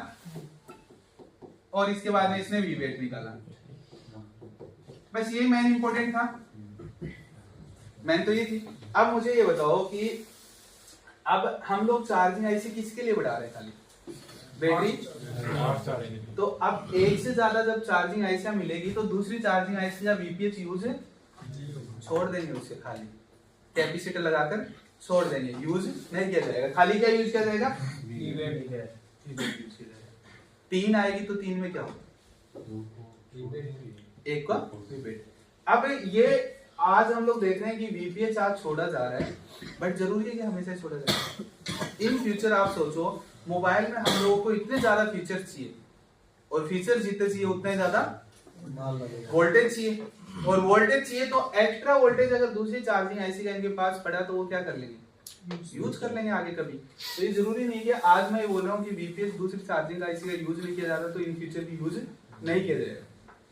और इसके बाद में इसने VWAT निकाला। बस ये मेन इंपॉर्टेंट था, मैंने तो ये थी। अब मुझे ये बताओ कि अब हम लोग चार्जिंग आईसी किसके लिए बढ़ा रहे हैं, खाली बैटरी। तो अब एक से ज्यादा जब चार्जिंग आईसी मिलेगी तो दूसरी चार्जिंग आईसी या VPH यूज छोड़ देंगे, उसे खाली कैपेसिटर लगाकर छोड़ देंगे, यूज नहीं किया जाएगा। खाली क्या यूज किया जाएगा, 3 आएगी तो 3 में क्या होगा, एक का VWAT। अब ये आज हम लोग देख रहे हैं कि VPH आज छोड़ा जा रहा है, बट जरूरी है कि हमेशा छोड़ा जाए। इन फ्यूचर आप सोचो मोबाइल में हम लोगों को इतने ज्यादा फीचर्स चाहिए, और फीचर जितने चाहिए उतने ज्यादा वोल्टेज चाहिए, और वोल्टेज चाहिए तो एक्स्ट्रा वोल्टेज अगर दूसरी चार्जिंग आईसी का इनके पास पड़ा तो वो क्या कर लेंगे, यूज कर लेंगे आगे कभी। तो ये जरूरी नहीं कि आज मैं ये बोल रहा हूँ कि VPH दूसरी चार्जिंग आईसी का यूज नहीं किया जा रहा तो इन फ्यूचर भी यूज नहीं किया जाएगा।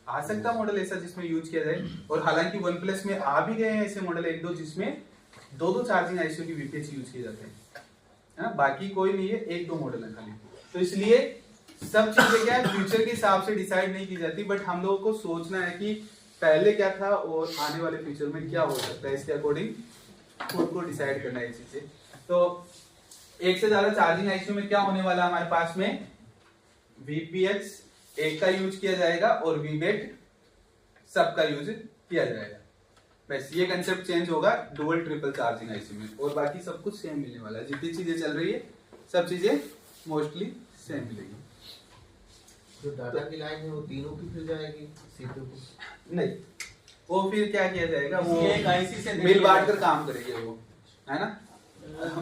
आ सकता मॉडल ऐसा जिसमें यूज किया जाए, और हालांकि OnePlus में आ भी गए हैं ऐसे मॉडल 1-2 जिसमें 2-2 चार्जिंग आईसी की VPH यूज किए जाते हैं, बाकी कोई नहीं है, 1-2 मॉडल है खाली। तो इसलिए सब चीजें क्या है फ्यूचर के हिसाब से डिसाइड नहीं की जाती, बट हम लोगों को सोचना है कि पहले क्या था और आने वाले फ्यूचर में क्या हो सकता है, इसके अकॉर्डिंग खुद को डिसाइड करना है चीजें। तो एक से ज्यादा चार्जिंग आईसी में क्या होने वाला हमारे पास में, VPH एक का यूज किया जाएगा और VWAT सबका यूज किया जाएगा। बस ये कंसेप्ट चेंज होगा डुअल ट्रिपल चार्जिंग आईसी में, और बाकी सब कुछ सेम मिलने वाला है। जितनी चीजें चल रही है सब चीजें मोस्टली सेम मिलेगी। जो डाटा की लाइन है वो तीनों की फिर जाएगी CPU को, नहीं वो फिर क्या किया जाएगा, वो एक आईसी से मिल बांट कर काम करेगी, वो है ना,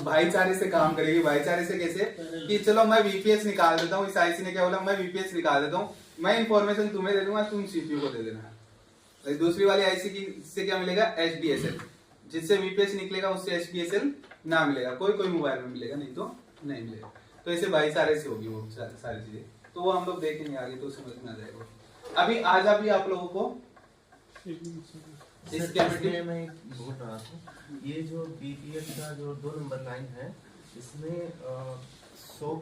भाईचारे से काम करेगी। भाईचारे से कैसे कि चलो मैं VPH निकाल देता हूँ, इस आईसी ने क्या बोला मैं VPH निकाल देता हूँ, मैं इंफॉर्मेशन तुम्हें दे दूंगा, तुम CPU को दे देना। दूसरी वाली आईसी की से क्या मिलेगा, HDSL, जिससे VPH निकलेगा उससे HDSL ना मिलेगा, कोई मोबाइल में मिलेगा, नहीं तो नहीं मिलेगा। तो ऐसे भाईचारे से होगी वो सारी चीजें, तो वो हम लोग देखेंगे आगे तो समझ में आ जाएगा। अभी आज अभी आप लोगों को इसमें मैं बोल रहा था, ये जो VPH का जो 2 नंबर लाइन है इसमें 100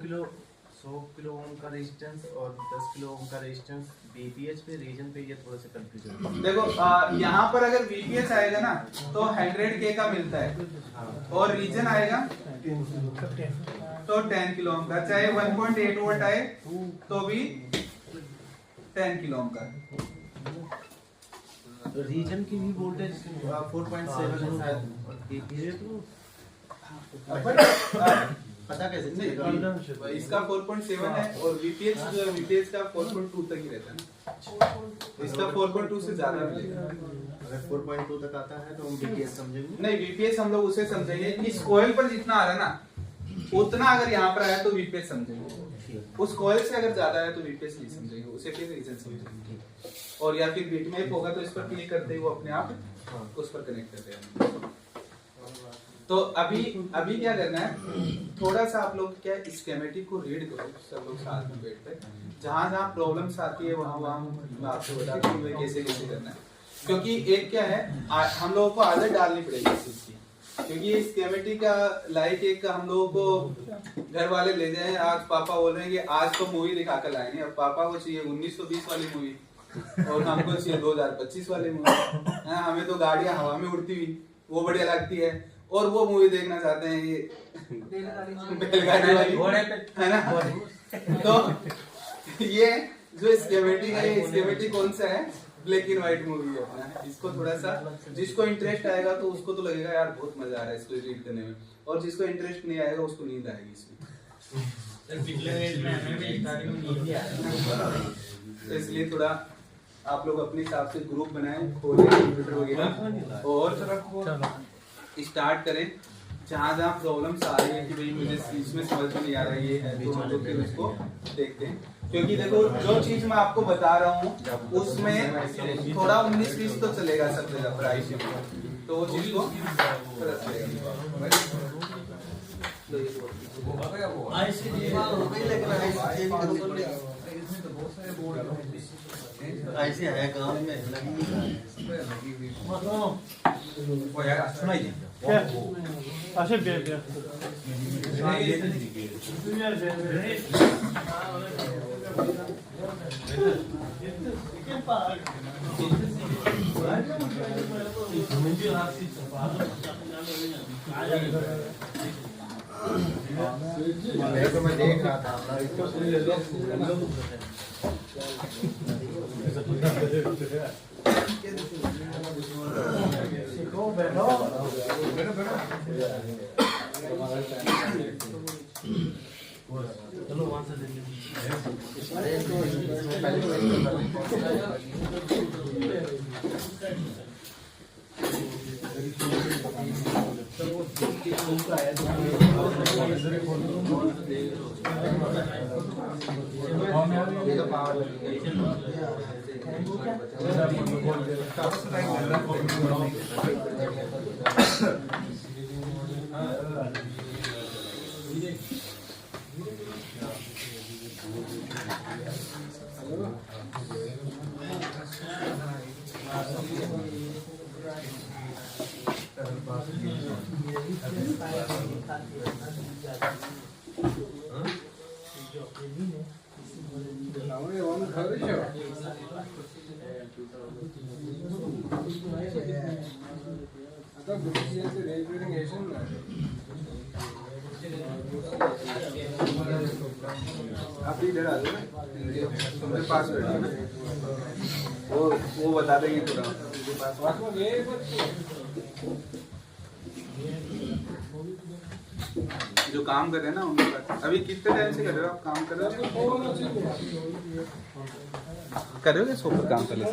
100 किलो ओम का रेजिस्टेंस और 10 किलो ओम का रेजिस्टेंस बीपीएच पे रीजन पे ये थोड़ा सा कंफ्यूजन है। देखो यहाँ पर अगर VPS आएगा ना तो 100K का मिलता है और रीजन आएगा तो 10 किलो ओम का, चाहे 1.8 वोल्ट आए तो भी 10 किलो ओम का। रीजन की भी वोल्टेज 4.7 है शायद और बीपीएच तो पता कैसे चलेगा? इसका 4.7 है और VPS जो है VPS का 4.2 तक ही रहता है ना, इसका 4.2 से ज्यादा मिलेगा। अगर 4.2 तक आता है तो हम बीपीएस समझेंगे। नहीं, VPS हम लोग उसे समझेंगे कि इस कॉइल पर जितना आ रहा है ना उतना अगर यहाँ पर आया तो VPS समझेंगे, उस कॉइल से अगर ज्यादा है तो VPS नहीं समझेंगे, उसे फिर रीजन समझेंगे। और या फिर बिटमैप होगा तो इस पर क्लिक करते ही वो अपने आप उस पर कनेक्ट कर देगा। तो अभी क्या करना है, थोड़ा सा आप लोग क्या स्कीमेटिक को रीड करो सब लोग साथ में बैठ कर, जहाँ जहाँ प्रॉब्लम्स आती है वहाँ मैं आपको बताता हूँ कैसे कैसे करना है। क्योंकि एक क्या है, हम लोगों को आदत डालनी पड़ेगी इस चीज की, क्योंकि स्कीमेटिक का लाइक एक हम लोगों को घर वाले ले जाए, आज पापा बोल रहे हैं कि आज तो मूवी दिखा कर लाएंगे, अब पापा को चाहिए 1920 वाली मूवी और हमको चाहिए 2025 वाली मूवी। हमें तो गाड़ियां हवा में उड़ती हुई वो बढ़िया लगती है और वो मूवी देखना चाहते हैं ये बैलगाड़ी वाली, घोड़े पे है ना। तो ये जो स्कीमेटिक है, ये स्कीमेटिक कौन सा है, ब्लैक एंड व्हाइट मूवी है अपना। इसको थोड़ा सा जिसको इंटरेस्ट आएगा तो उसको तो लगेगा यार बहुत मजा आ रहा है इसको रीड करने में, और जिसको इंटरेस्ट नहीं आएगा उसको नींद आएगी इसमें। तो इसलिए थोड़ा आप लोग अपने हिसाब से ग्रुप बनाएं, खोलें कंप्यूटर वगैरह और स्टार्ट करें। जहाँ जहाँ प्रॉब्लम्स आ रही है कि भाई मुझे इसमें समझ में नहीं आ रहा है, ये है, तो हम लोग फिर उसको देखते हैं। क्योंकि देखो जो चीज मैं आपको बता रहा हूँ उसमें थोड़ा 19-20 तो चलेगा सब जगह प्राइस में, तो वो चीज को पता चलेगा। ऐसे है गाँव में क्या अच्छा बिया तो मैं देख रहा था चलो वहां से ये तो पावर आप इधर आ जाओ, तुम्हारे पास बैठो ना, वो बता देंगे थोड़ा जो काम कर रहे हैं ना उनके पास। अभी कितने टाइम से कर रहे हो आप काम कर रहे हो? कर रहे हो या सोपर काम कर रहे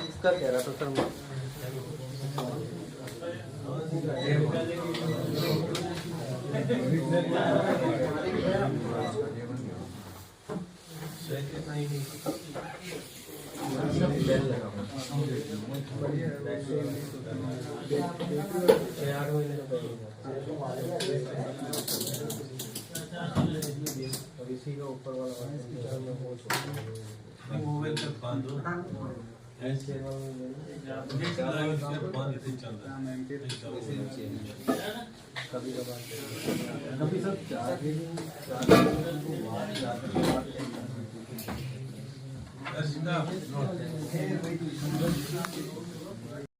इसका कह रहा था सर और इसी का ऊपर वाला बटन वो मोबाइल का बंद हो ऐसे कभी कभी सब चार्जिंग That's enough.